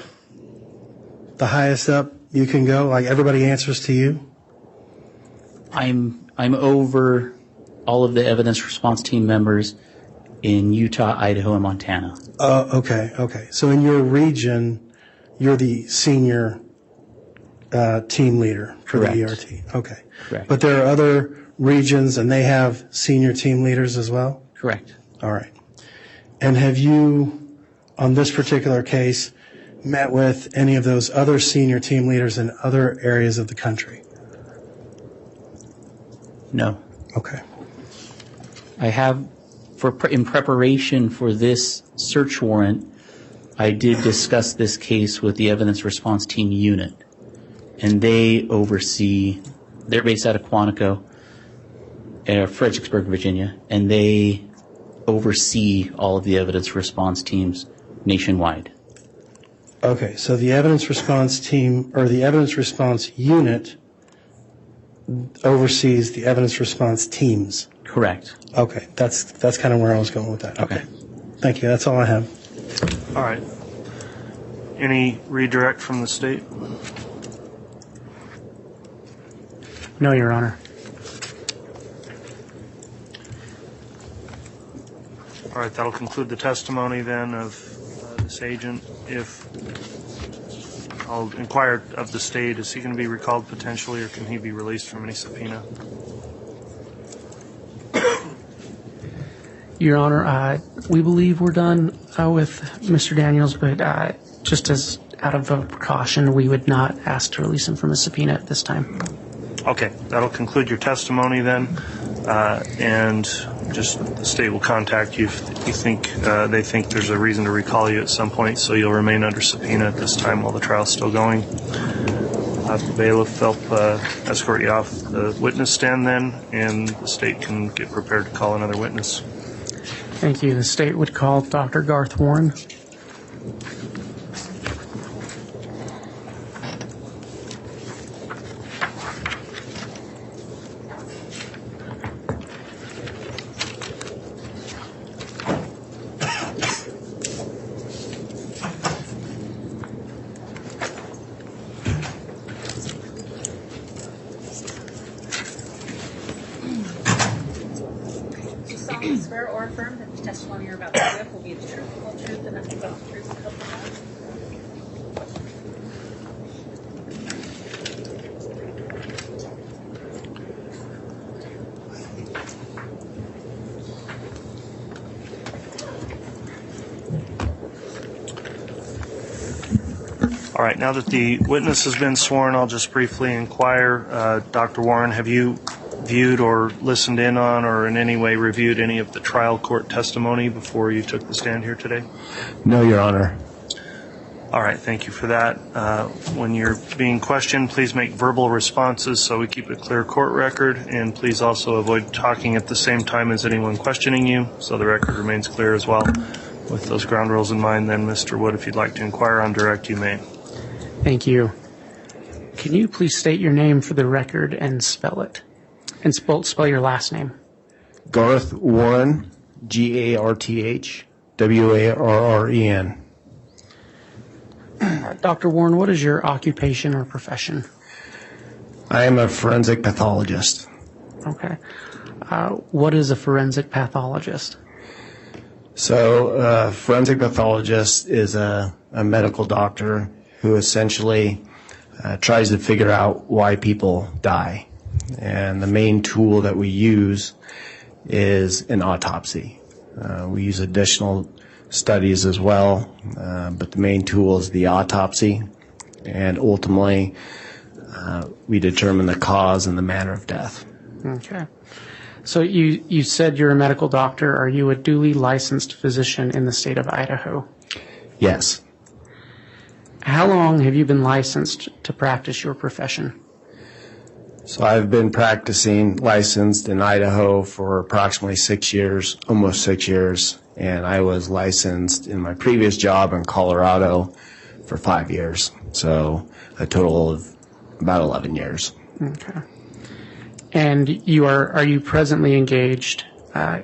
highest up you can go? Like everybody answers to you? I'm over all of the evidence response team members in Utah, Idaho, and Montana. Okay. So in your region, you're the senior team leader for Correct. the ERT. Okay. Correct. But there are other regions, and they have senior team leaders as well? Correct. All right. And have you, on this particular case, met with any of those other senior team leaders in other areas of the country? No. Okay. I have, in preparation for this search warrant, I did discuss this case with the evidence response team unit, and they oversee, they're based out of Quantico, Fredericksburg, Virginia, and they oversee all of the evidence response teams nationwide. Okay, so the evidence response team, or the evidence response unit oversees the evidence response teams. Correct. Okay, that's kind of where I was going with that. Okay. Thank you, that's all I have. All right. Any redirect from the state? No, Your Honor. All right, that'll conclude the testimony then of this agent. If I'll inquire of the state, is he going to be recalled potentially, or can he be released from any subpoena? Your Honor, we believe we're done with Mr. Daniels, but just as out of a precaution, we would not ask to release him from a subpoena at this time. Okay, that'll conclude your testimony then, and just the state will contact you if you think they think there's a reason to recall you at some point, so you'll remain under subpoena at this time while the trial's still going. The bailiff will escort you off the witness stand then, and the state can get prepared to call another witness. Thank you. The state would call Dr. Garth Warren. solemnly swear or affirm that the testimony you're about to give will be the truth, the whole truth, and nothing but the truth, so help you God? All right, now that the witness has been sworn, I'll just briefly inquire. Dr. Warren, have you viewed or listened in on or in any way reviewed any of the trial court testimony before you took the stand here today? No, Your Honor. All right, thank you for that. When you're being questioned, please make verbal responses so we keep a clear court record, and please also avoid talking at the same time as anyone questioning you so the record remains clear as well. With those ground rules in mind, then, Mr. Wood, if you'd like to inquire on direct, you may. Thank you. Can you please state your name for the record and spell it? And spell your last name. Garth Warren, Garth Warren. Dr. Warren, what is your occupation or profession? I am a forensic pathologist. Okay. What is a forensic pathologist? So, forensic pathologist is a medical doctor who essentially tries to figure out why people die. And the main tool that we use is an autopsy. We use additional studies as well, but the main tool is the autopsy. And ultimately, we determine the cause and the manner of death. Okay. So you said you're a medical doctor. Are you a duly licensed physician in the state of Idaho? Yes. How long have you been licensed to practice your profession? So I've been practicing licensed in Idaho for approximately 6 years, almost 6 years, and I was licensed in my previous job in Colorado for 5 years. So a total of about 11 years. Okay. And are you presently engaged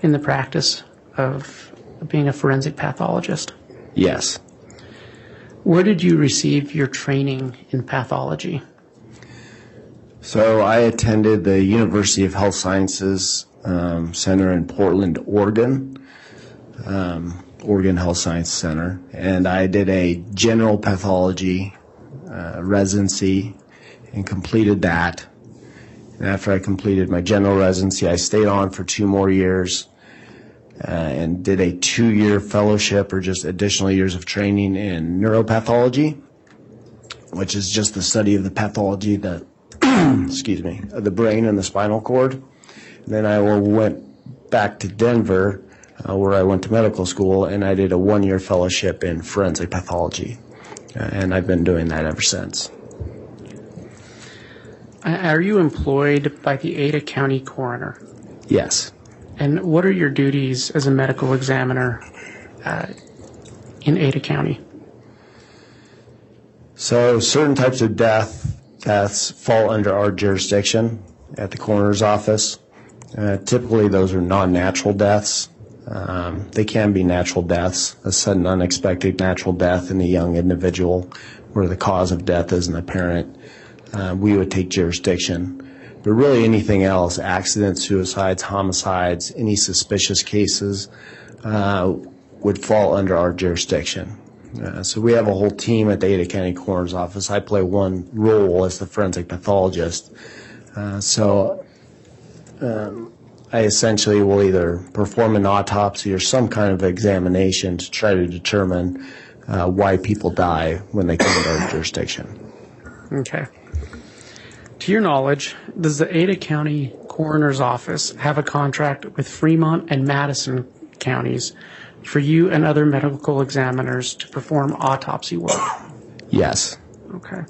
in the practice of being a forensic pathologist? Yes. Where did you receive your training in pathology? So I attended the University of Health Sciences Center in Portland, Oregon, Oregon Health Science Center, and I did a general pathology residency and completed that. And after I completed my general residency, I stayed on for 2 more years and did a 2-year fellowship, or just additional years of training in neuropathology, which is just the study of the pathology that, excuse me, of the brain and the spinal cord. And then I went back to Denver, where I went to medical school, and I did a 1-year fellowship in forensic pathology. And I've been doing that ever since. Are you employed by the Ada County coroner? Yes. And what are your duties as a medical examiner in Ada County? So certain types of deaths fall under our jurisdiction at the coroner's office. Typically those are non-natural deaths. They can be natural deaths, a sudden unexpected natural death in a young individual where the cause of death isn't apparent. We would take jurisdiction. But really anything else, accidents, suicides, homicides, any suspicious cases would fall under our jurisdiction. So we have a whole team at the Ada County Coroner's Office. I play one role as the forensic pathologist. I essentially will either perform an autopsy or some kind of examination to try to determine why people die when they come into our jurisdiction. Okay. To your knowledge, does the Ada County Coroner's Office have a contract with Fremont and Madison counties for you and other medical examiners to perform autopsy work? Yes. Okay.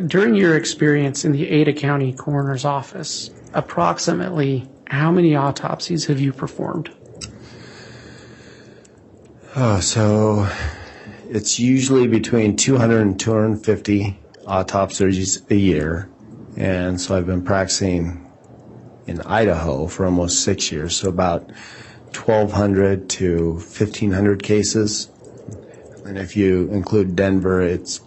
During your experience in the Ada County Coroner's Office, approximately how many autopsies have you performed? So it's usually between 200 and 250 autopsies a year. And so I've been practicing in Idaho for almost 6 years, so about 1,200 to 1,500 cases. And if you include Denver, it's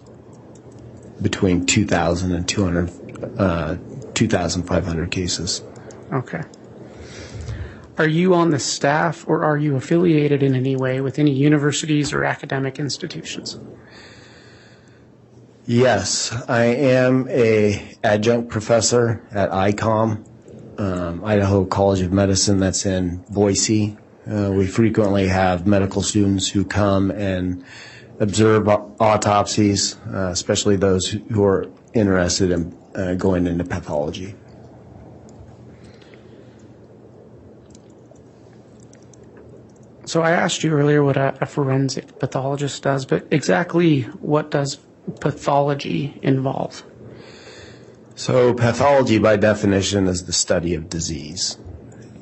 between 2,000 and 2,500 cases. Okay. Are you on the staff or are you affiliated in any way with any universities or academic institutions? Yes, I am a adjunct professor at ICOM, Idaho College of Medicine, that's in Boise. We frequently have medical students who come and observe autopsies, especially those who are interested in going into pathology. So I asked you earlier what a forensic pathologist does, but exactly what does pathology involve? So pathology by definition is the study of disease,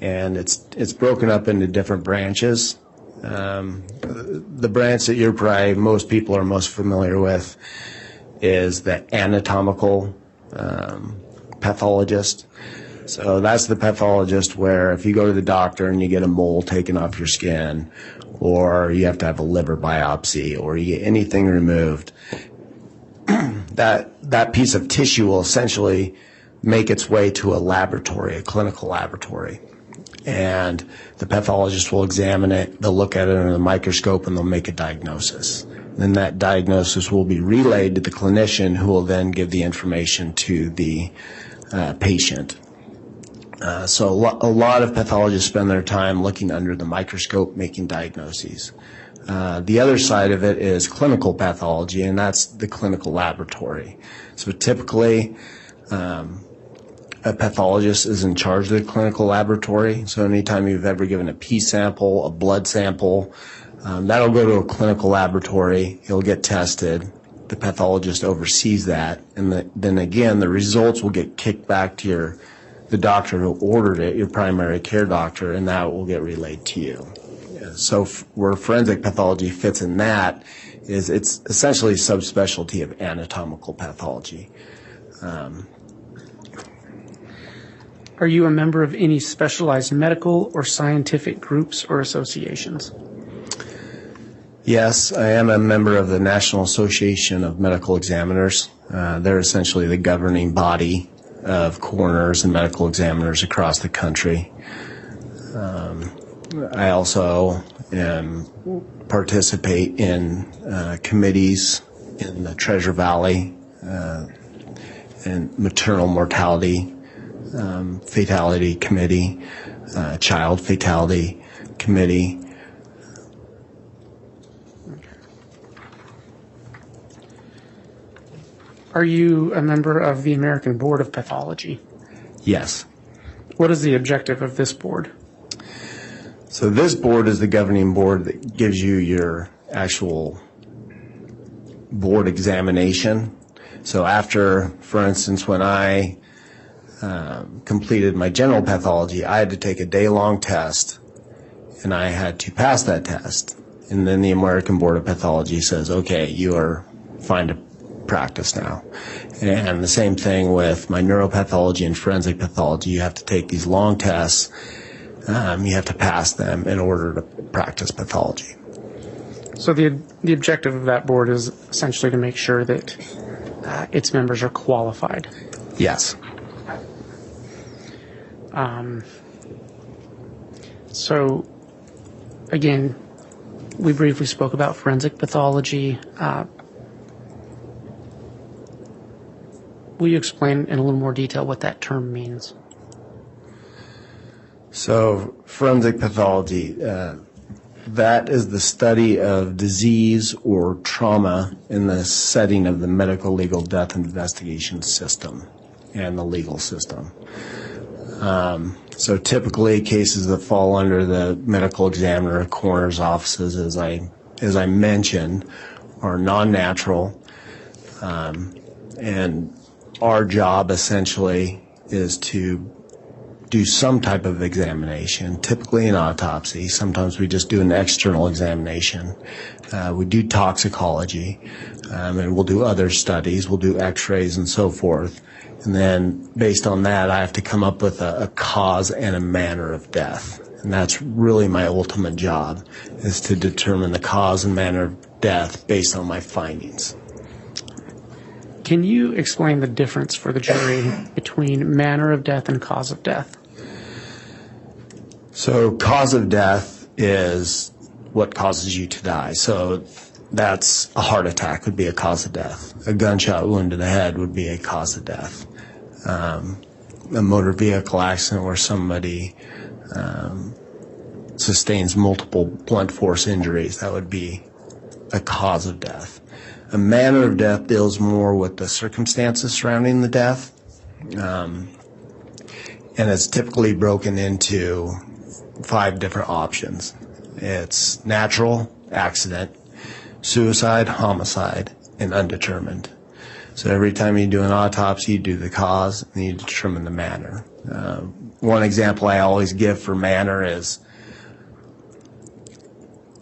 and it's broken up into different branches. The branch that most people are most familiar with is the anatomical pathologist. So that's the pathologist where if you go to the doctor and you get a mole taken off your skin, or you have to have a liver biopsy, or you get anything removed, that piece of tissue will essentially make its way to a laboratory, a clinical laboratory. And the pathologist will examine it, they'll look at it under the microscope, and they'll make a diagnosis. Then that diagnosis will be relayed to the clinician, who will then give the information to the patient. So a lot of pathologists spend their time looking under the microscope, making diagnoses. The other side of it is clinical pathology, and that's the clinical laboratory. So typically, a pathologist is in charge of the clinical laboratory. So anytime you've ever given a pee sample, a blood sample, that'll go to a clinical laboratory. It'll get tested. The pathologist oversees that. And then again, the results will get kicked back to the doctor who ordered it, your primary care doctor, and that will get relayed to you. So where forensic pathology fits in that is it's essentially a subspecialty of anatomical pathology. Are you a member of any specialized medical or scientific groups or associations? Yes, I am a member of the National Association of Medical Examiners. They're essentially the governing body of coroners and medical examiners across the country. I also participate in committees in the Treasure Valley and maternal mortality fatality committee, child fatality committee. Are you a member of the American Board of Pathology? Yes. What is the objective of this board? So this board is the governing board that gives you your actual board examination. So after, for instance, when I completed my general pathology, I had to take a day-long test, and I had to pass that test. And then the American Board of Pathology says, okay, you are fine to practice now. And the same thing with my neuropathology and forensic pathology. You have to take these long tests. You have to pass them in order to practice pathology. So the objective of that board is essentially to make sure that its members are qualified. Yes. So, again, we briefly spoke about forensic pathology. Will you explain in a little more detail what that term means? So, forensic pathology, that is the study of disease or trauma in the setting of the medical legal death investigation system and the legal system. So typically cases that fall under the medical examiner, coroner's offices, as I mentioned, are non-natural, and our job essentially is to do some type of examination, typically an autopsy. Sometimes we just do an external examination. We do toxicology, and we'll do other studies. We'll do x-rays and so forth. And then based on that, I have to come up with a cause and a manner of death. And that's really my ultimate job, is to determine the cause and manner of death based on my findings. Can you explain the difference for the jury between manner of death and cause of death? So cause of death is what causes you to die. So that's a heart attack would be a cause of death. A gunshot wound to the head would be a cause of death. A motor vehicle accident where somebody sustains multiple blunt force injuries, that would be a cause of death. A manner of death deals more with the circumstances surrounding the death, and it's typically broken into 5 different options. It's natural, accident, suicide, homicide, and undetermined. So every time you do an autopsy, you do the cause, and you determine the manner. One example I always give for manner is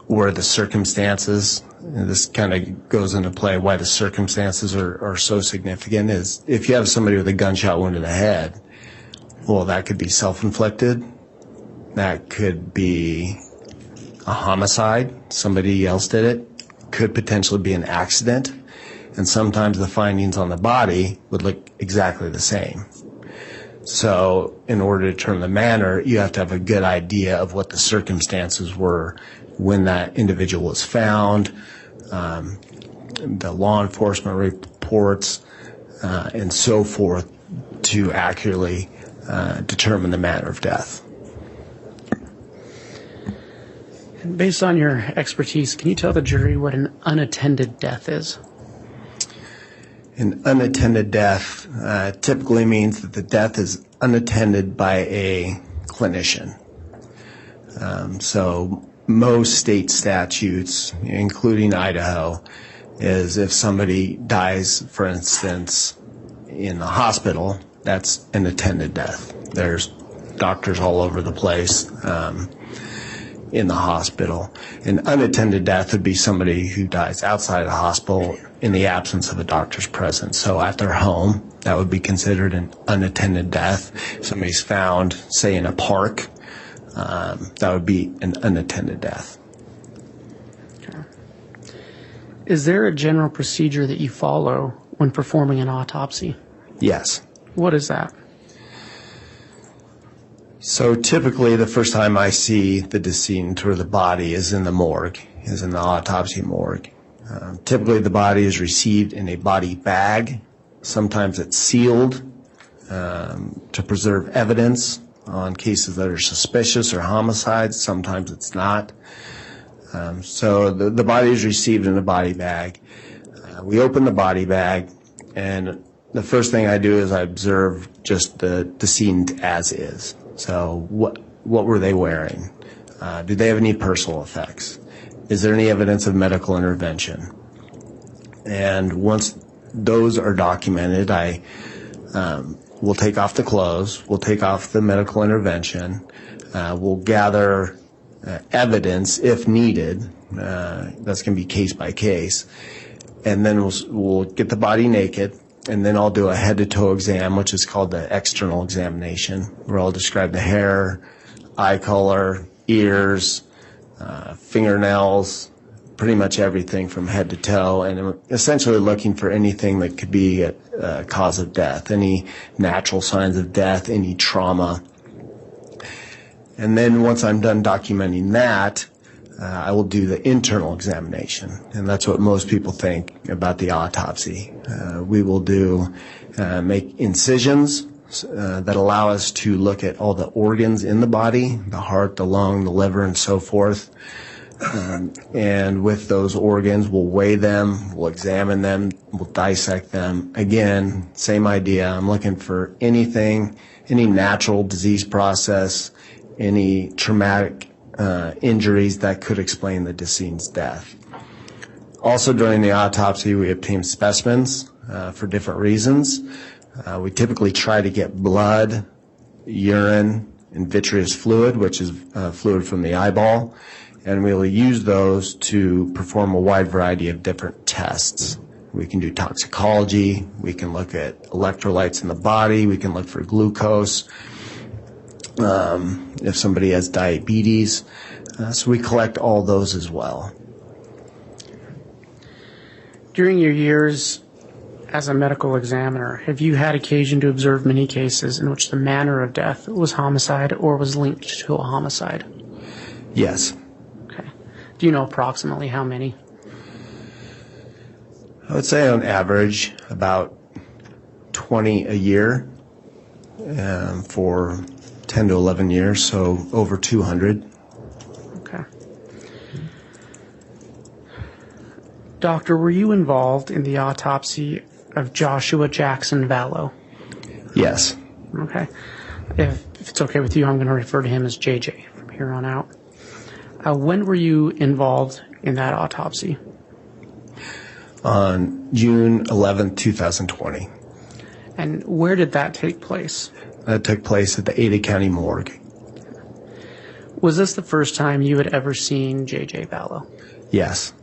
where the circumstances, and this kind of goes into play why the circumstances are so significant, is if you have somebody with a gunshot wound to the head, well, that could be self-inflicted. That could be a homicide. Somebody else did it. Could potentially be an accident. And sometimes the findings on the body would look exactly the same. So in order to determine the manner, you have to have a good idea of what the circumstances were when that individual was found, the law enforcement reports, and so forth, to accurately determine the manner of death. And based on your expertise, can you tell the jury what an unattended death is? An unattended death typically means that the death is unattended by a clinician. So most state statutes, including Idaho, is if somebody dies, for instance, in the hospital, that's an attended death. There's doctors all over the place in the hospital. An unattended death would be somebody who dies outside of the hospital in the absence of a doctor's presence. So at their home, that would be considered an unattended death. If somebody's found, say, in a park, that would be an unattended death. Okay. Is there a general procedure that you follow when performing an autopsy? Yes. What is that? So typically the first time I see the decedent or the body is in the morgue, is in the autopsy morgue. Typically the body is received in a body bag Sometimes it's sealed to preserve evidence on cases that are suspicious or homicides. Sometimes it's not. So the body is received in a body bag. We open the body bag, and the first thing I do is I observe just the decedent as is. So what were they wearing? Do they have any personal effects? Is there any evidence of medical intervention? And once those are documented, I will take off the clothes, we'll take off the medical intervention, we'll gather evidence if needed. That's going to be case by case. And then we'll get the body naked, and then I'll do a head-to-toe exam, which is called the external examination, where I'll describe the hair, eye color, ears, fingernails, pretty much everything from head to toe, and I'm essentially looking for anything that could be a cause of death, any natural signs of death, any trauma. And then once I'm done documenting that, I will do the internal examination, and that's what most people think about the autopsy. We will make incisions that allow us to look at all the organs in the body, the heart, the lung, the liver, and so forth. And with those organs, we'll weigh them, we'll examine them, we'll dissect them. Again, same idea. I'm looking for anything, any natural disease process, any traumatic injuries that could explain the decedent's death. Also, during the autopsy, we obtain specimens for different reasons. We typically try to get blood, urine, and vitreous fluid, which is fluid from the eyeball, and we'll use those to perform a wide variety of different tests. We can do toxicology, we can look at electrolytes in the body, we can look for glucose, if somebody has diabetes. So we collect all those as well. During your years as a medical examiner, have you had occasion to observe many cases in which the manner of death was homicide or was linked to a homicide? Yes. Okay. Do you know approximately how many? I would say on average about 20 a year for 10 to 11 years, so over 200. Okay. Doctor, were you involved in the autopsy of Joshua Jackson Vallow? Yes. Okay. If it's okay with you, I'm going to refer to him as JJ from here on out. When were you involved in that autopsy? On June 11th, 2020. And where did that take place? That took place at the Ada County Morgue. Was this the first time you had ever seen JJ Vallow? Yes.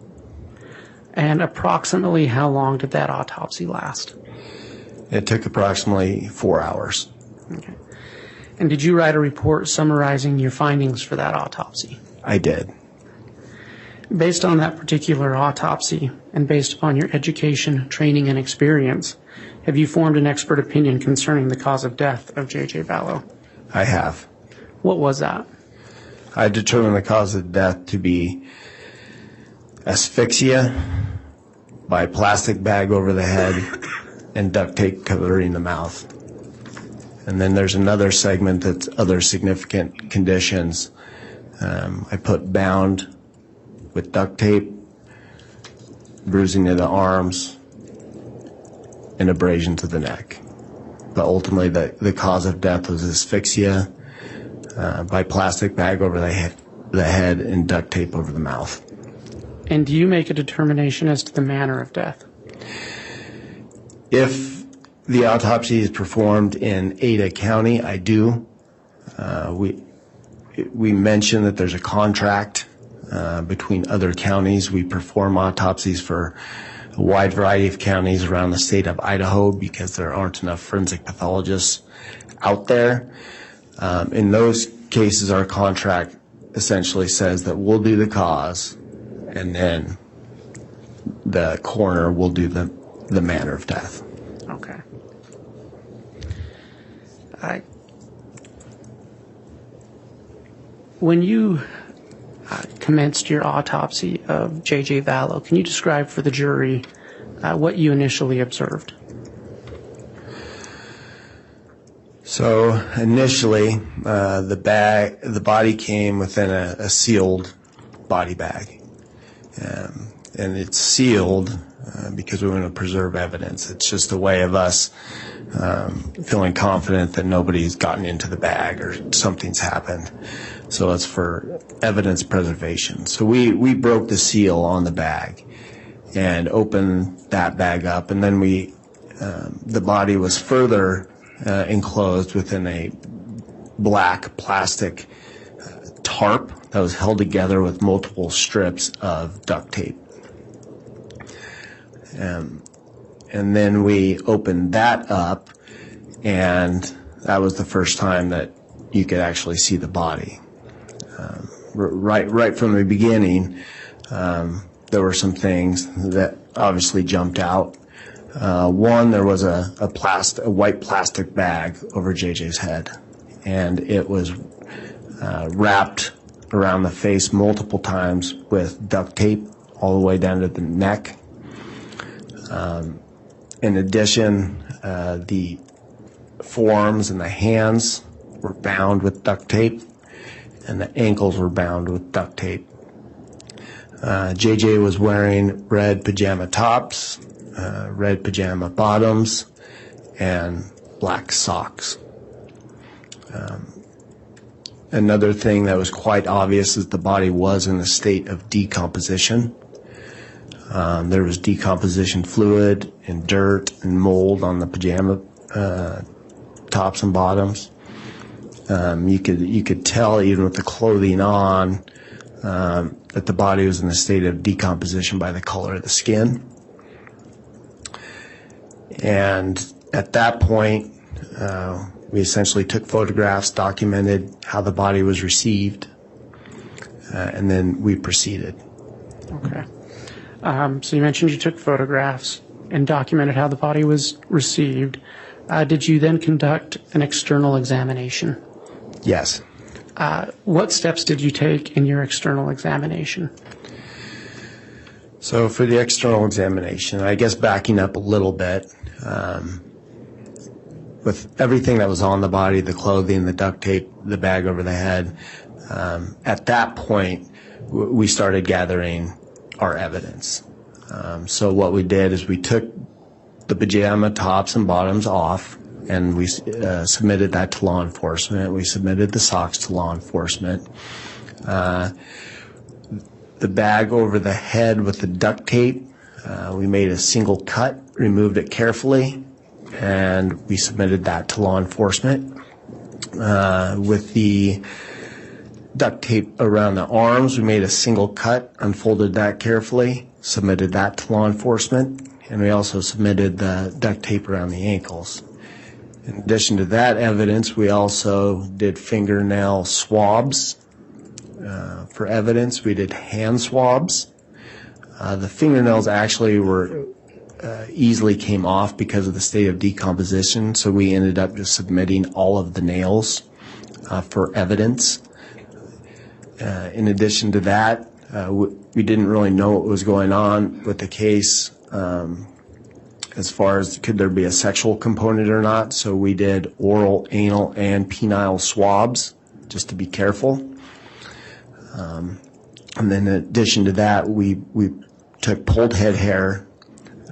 And approximately how long did that autopsy last? It took approximately 4 hours. Okay. And did you write a report summarizing your findings for that autopsy? I did. Based on that particular autopsy and based upon your education, training, and experience, have you formed an expert opinion concerning the cause of death of JJ Vallow? I have. What was that? I determined the cause of death to be asphyxia by plastic bag over the head and duct tape covering the mouth. And then there's another segment that's other significant conditions. I put bound with duct tape, bruising to the arms, and abrasion to the neck. But ultimately the cause of death was asphyxia by plastic bag over the head and duct tape over the mouth. And do you make a determination as to the manner of death? If the autopsy is performed in Ada County, I do. We mentioned that there's a contract between other counties. We perform autopsies for a wide variety of counties around the state of Idaho because there aren't enough forensic pathologists out there. In those cases, our contract essentially says that we'll do the cause and then the coroner will do the manner of death. Okay. When you commenced your autopsy of J.J. Vallow, can you describe for the jury what you initially observed? So initially, the body came within a sealed body bag, and it's sealed because we want to preserve evidence. It's just a way of us feeling confident that nobody's gotten into the bag or something's happened. So it's for evidence preservation. So we broke the seal on the bag and opened that bag up, and then the body was further enclosed within a black plastic tarp that was held together with multiple strips of duct tape. And then we opened that up, and that was the first time that you could actually see the body. Right from the beginning, there were some things that obviously jumped out. One, there was a white plastic bag over JJ's head, and it was wrapped around the face multiple times with duct tape all the way down to the neck. In addition, the forearms and the hands were bound with duct tape, and the ankles were bound with duct tape. JJ was wearing red pajama tops, red pajama bottoms, and black socks. Another thing that was quite obvious is the body was in a state of decomposition. There was decomposition fluid and dirt and mold on the pajama tops and bottoms. You could tell even with the clothing on that the body was in a state of decomposition by the color of the skin. And at that point, we essentially took photographs, documented how the body was received, and then we proceeded. Okay. So you mentioned you took photographs and documented how the body was received. Did you then conduct an external examination? Yes. What steps did you take in your external examination? So for the external examination, I guess backing up a little bit, with everything that was on the body, the clothing, the duct tape, the bag over the head, at that point, we started gathering our evidence. So what we did is we took the pajama tops and bottoms off, and we submitted that to law enforcement. We submitted the socks to law enforcement. The bag over the head with the duct tape, we made a single cut, removed it carefully, and we submitted that to law enforcement. With the duct tape around the arms, we made a single cut, unfolded that carefully, submitted that to law enforcement, and we also submitted the duct tape around the ankles. In addition to that evidence, we also did fingernail swabs. For evidence, we did hand swabs. The fingernails actually were easily came off because of the state of decomposition, so we ended up just submitting all of the nails for evidence. In addition to that, we didn't really know what was going on with the case as far as could there be a sexual component or not, so we did oral, anal, and penile swabs just to be careful. And then in addition to that, we took pulled head hair,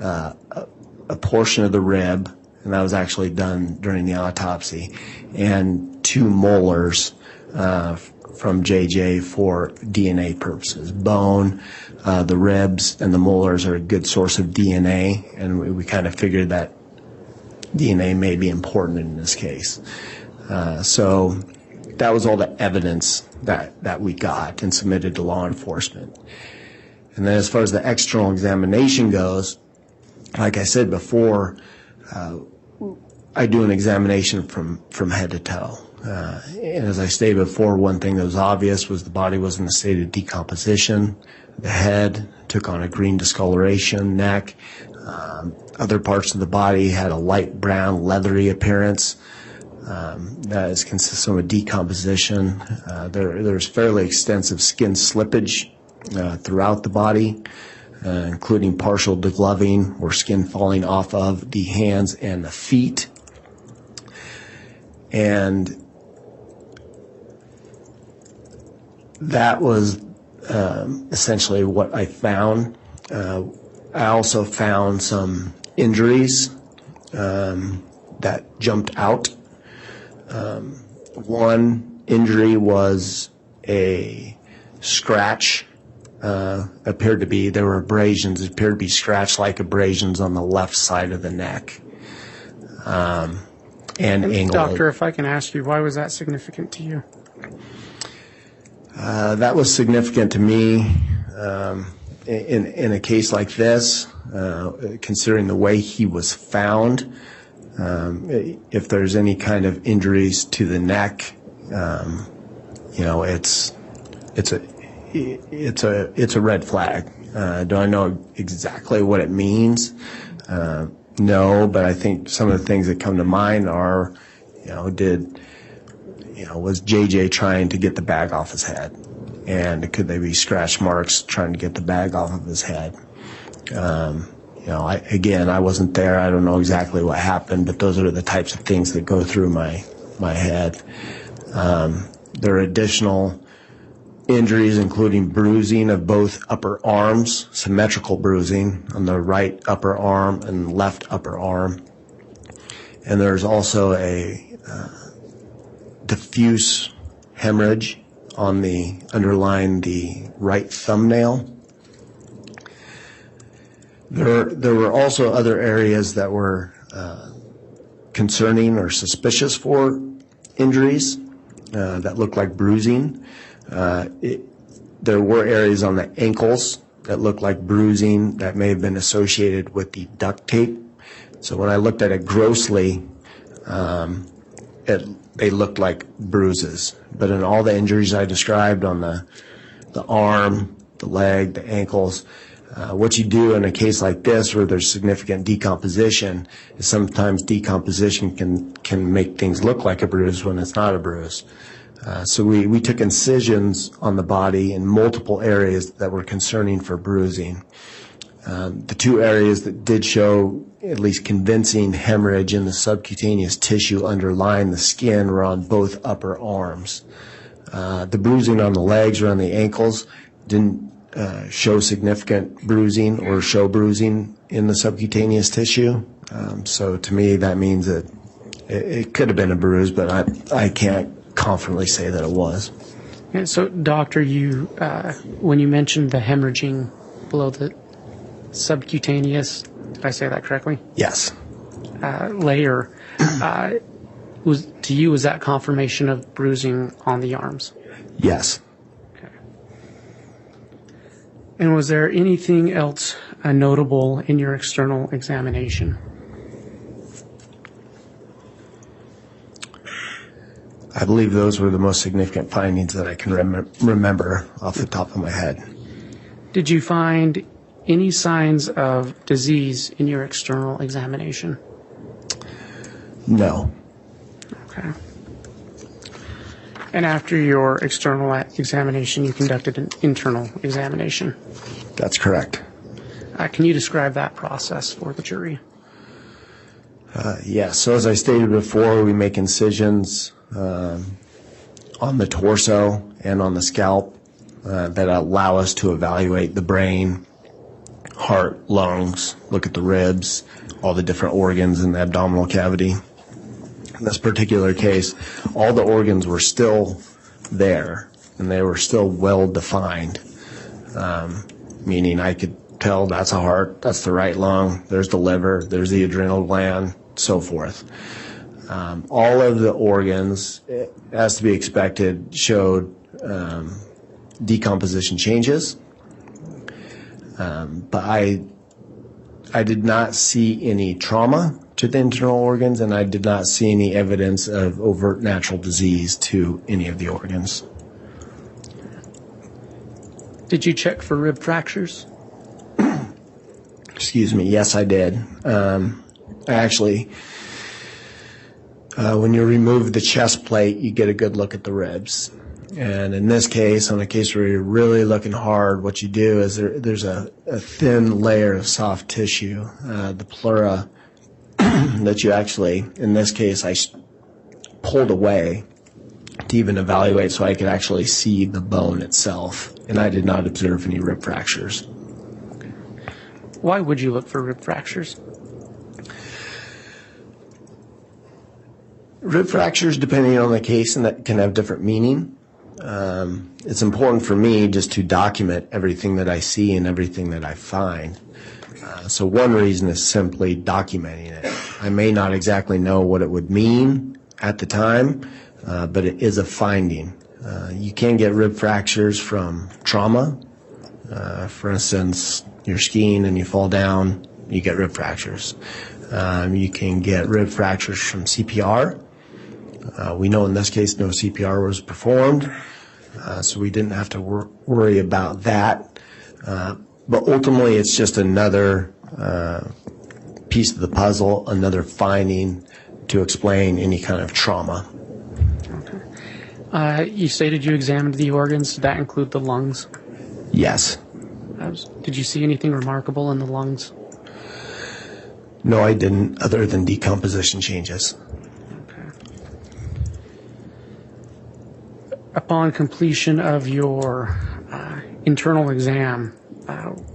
a portion of the rib, and that was actually done during the autopsy, and 2 molars from JJ for DNA purposes. Bone, the ribs, and the molars are a good source of DNA, and we kind of figured that DNA may be important in this case. So that was all the evidence that we got and submitted to law enforcement. And then as far as the external examination goes, like I said before, I do an examination from head to toe. And as I stated before, one thing that was obvious was the body was in a state of decomposition. The head took on a green discoloration, neck. Other parts of the body had a light brown, leathery appearance. That is consistent with decomposition. There's fairly extensive skin slippage throughout the body, including partial degloving or skin falling off of the hands and the feet. And that was essentially what I found. I also found some injuries that jumped out. One injury was a scratch. There were abrasions. It appeared to be scratch-like abrasions on the left side of the neck. And angle. Doctor, if I can ask you, why was that significant to you? That was significant to me in a case like this, considering the way he was found. If there's any kind of injuries to the neck, it's a red flag. Do I know exactly what it means? No, but I think some of the things that come to mind are, was JJ trying to get the bag off his head? And could they be scratch marks trying to get the bag off of his head? I wasn't there. I don't know exactly what happened, but those are the types of things that go through my head. There are additional injuries, including bruising of both upper arms, symmetrical bruising on the right upper arm and left upper arm. And there's also a diffuse hemorrhage underlying the right thumbnail. There were also other areas that were concerning or suspicious for injuries that looked like bruising. There were areas on the ankles that looked like bruising that may have been associated with the duct tape. So when I looked at it grossly, they looked like bruises. But in all the injuries I described on the arm, the leg, the ankles, what you do in a case like this where there's significant decomposition is sometimes decomposition can make things look like a bruise when it's not a bruise. So we took incisions on the body in multiple areas that were concerning for bruising. The two areas that did show at least convincing hemorrhage in the subcutaneous tissue underlying the skin were on both upper arms. The bruising on the legs or on the ankles didn't show significant bruising or show bruising in the subcutaneous tissue. So to me that means that it could have been a bruise, but I can't confidently say that it was. And so, doctor, you when you mentioned the hemorrhaging below the subcutaneous, did I say that correctly? Yes. Layer, was that confirmation of bruising on the arms? Yes. Okay. And was there anything else notable in your external examination? I believe those were the most significant findings that I can remember off the top of my head. Did you find any signs of disease in your external examination? No. Okay. And after your external examination, you conducted an internal examination? That's correct. Can you describe that process for the jury? Yes. So as I stated before, we make incisions on the torso and on the scalp that allow us to evaluate the brain, heart, lungs, look at the ribs, all the different organs in the abdominal cavity. In this particular case, all the organs were still there, and they were still well defined, meaning I could tell that's a heart, that's the right lung, there's the liver, there's the adrenal gland, so forth. All of the organs, as to be expected, showed decomposition changes, but I did not see any trauma to the internal organs, and I did not see any evidence of overt natural disease to any of the organs. Did you check for rib fractures? Excuse me. Yes, I did. Actually, when you remove the chest plate, you get a good look at the ribs. And in this case, on a case where you're really looking hard, what you do is there's a thin layer of soft tissue, the pleura, that you actually, in this case, I pulled away to even evaluate so I could actually see the bone itself, and I did not observe any rib fractures. Why would you look for rib fractures? Rib fractures, depending on the case, and that can have different meaning. It's important for me just to document everything that I see and everything that I find. So one reason is simply documenting it. I may not exactly know what it would mean at the time, but it is a finding. You can get rib fractures from trauma. For instance, you're skiing and you fall down, you get rib fractures. You can get rib fractures from CPR. We know in this case no CPR was performed, so we didn't have to worry about that. But ultimately, it's just another piece of the puzzle, another finding to explain any kind of trauma. Okay. You stated you examined the organs. Did that include the lungs? Yes. Did you see anything remarkable in the lungs? No, I didn't, other than decomposition changes. Upon completion of your internal exam,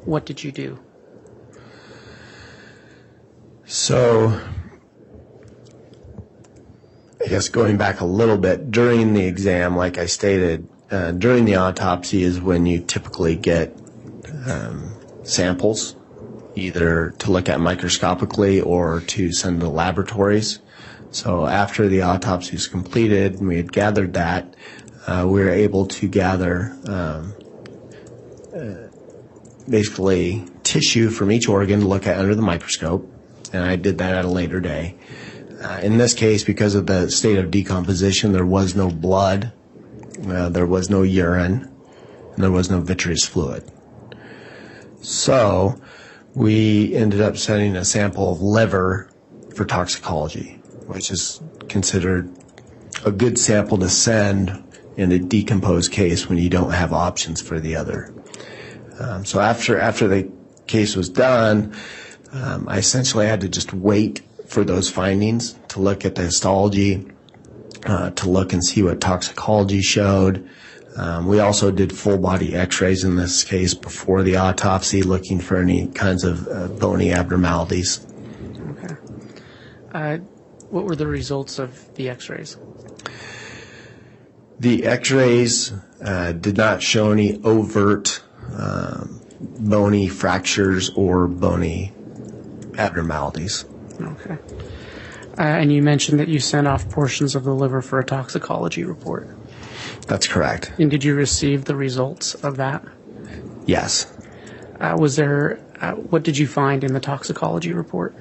what did you do? So, I guess going back a little bit, during the exam, like I stated, during the autopsy is when you typically get samples, either to look at microscopically or to send to laboratories. So after the autopsy is completed and we had gathered that, we were able to gather basically tissue from each organ to look at under the microscope, and I did that at a later day. In this case, because of the state of decomposition, there was no blood, there was no urine, and there was no vitreous fluid. So we ended up sending a sample of liver for toxicology, which is considered a good sample to send in a decomposed case when you don't have options for the other. So after the case was done, I essentially had to just wait for those findings to look at the histology, to look and see what toxicology showed. We also did full body x-rays in this case before the autopsy, looking for any kinds of bony abnormalities. Okay. What were the results of the x-rays? The x-rays did not show any overt bony fractures or bony abnormalities. Okay. And you mentioned that you sent off portions of the liver for a toxicology report. That's correct. And did you receive the results of that? Yes. What did you find in the toxicology report?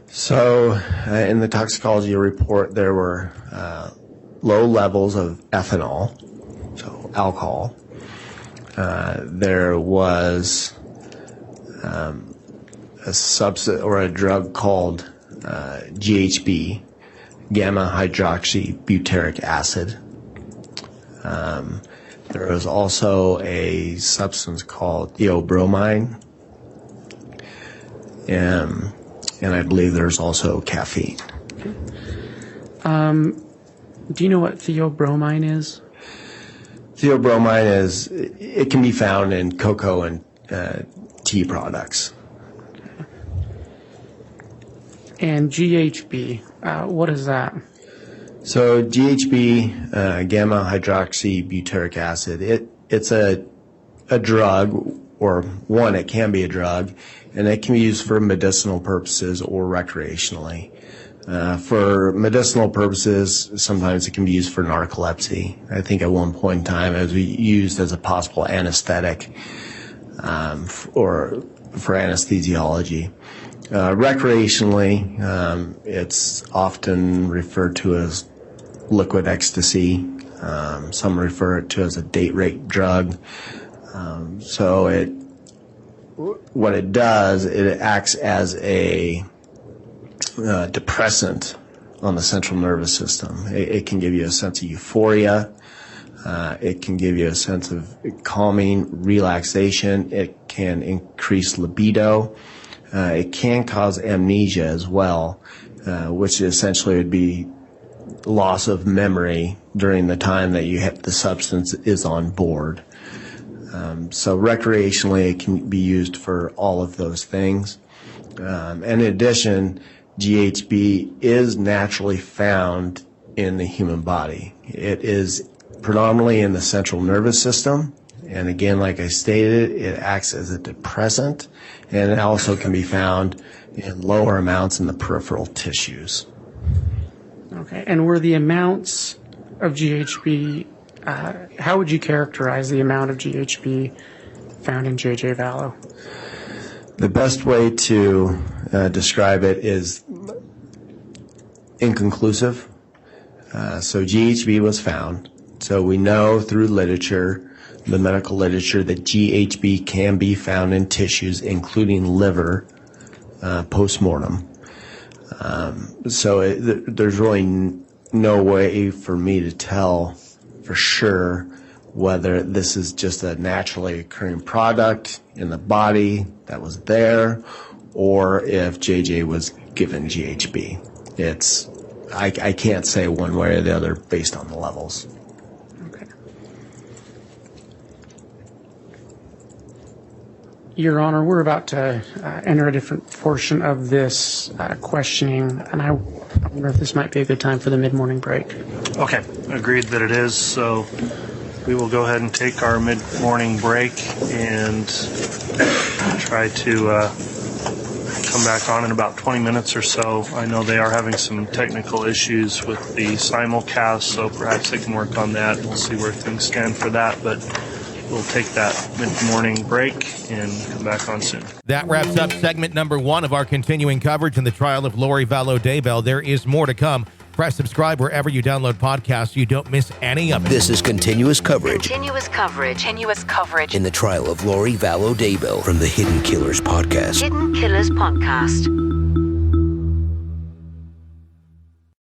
So in the toxicology report, there were low levels of ethanol, so alcohol. There was a substance or a drug called GHB, gamma hydroxybutyric acid. There was also a substance called theobromine, and I believe there's also caffeine. Do you know what theobromine is? Theobromine it can be found in cocoa and tea products. And GHB, what is that? So GHB, gamma hydroxybutyric acid, it's a drug, or one, it can be a drug, and it can be used for medicinal purposes or recreationally. For medicinal purposes, sometimes it can be used for narcolepsy. I think at one point in time it was used as a possible anesthetic or for anesthesiology. Recreationally, it's often referred to as liquid ecstasy. Some refer it to as a date rape drug. So what it does, it acts as a depressant on the central nervous system. It can give you a sense of euphoria. It can give you a sense of calming, relaxation. It can increase libido. It can cause amnesia as well. which essentially would be loss of memory during the time that the substance is on board. So recreationally, it can be used for all of those things. And in addition, GHB is naturally found in the human body. It is predominantly in the central nervous system. And again, like I stated, it acts as a depressant, and it also can be found in lower amounts in the peripheral tissues. Okay, and were the amounts of GHB, how would you characterize the amount of GHB found in JJ Vallow? The best way to describe it is inconclusive. So GHB was found. So we know through literature, the medical literature, that GHB can be found in tissues, including liver, post-mortem. So there's really no way for me to tell for sure whether this is just a naturally occurring product in the body that was there, or if JJ was given GHB. I can't say one way or the other based on the levels. Okay. Your Honor, we're about to enter a different portion of this questioning, and I wonder if this might be a good time for the mid-morning break. Okay, agreed that it is. So we will go ahead and take our mid-morning break and try to come back on in about 20 minutes or so. I know they are having some technical issues with the simulcast, so perhaps they can work on that. We'll see where things stand for that, but we'll take that mid-morning break and come back on soon. That wraps up segment number 1 of our continuing coverage in the trial of Lori Vallow Daybell. There is more to come. Press subscribe wherever you download podcasts so you don't miss any of it. This is continuous coverage Continuous coverage. Continuous coverage. in the trial of Lori Vallow Daybell from the Hidden Killers podcast. Hidden Killers Podcast.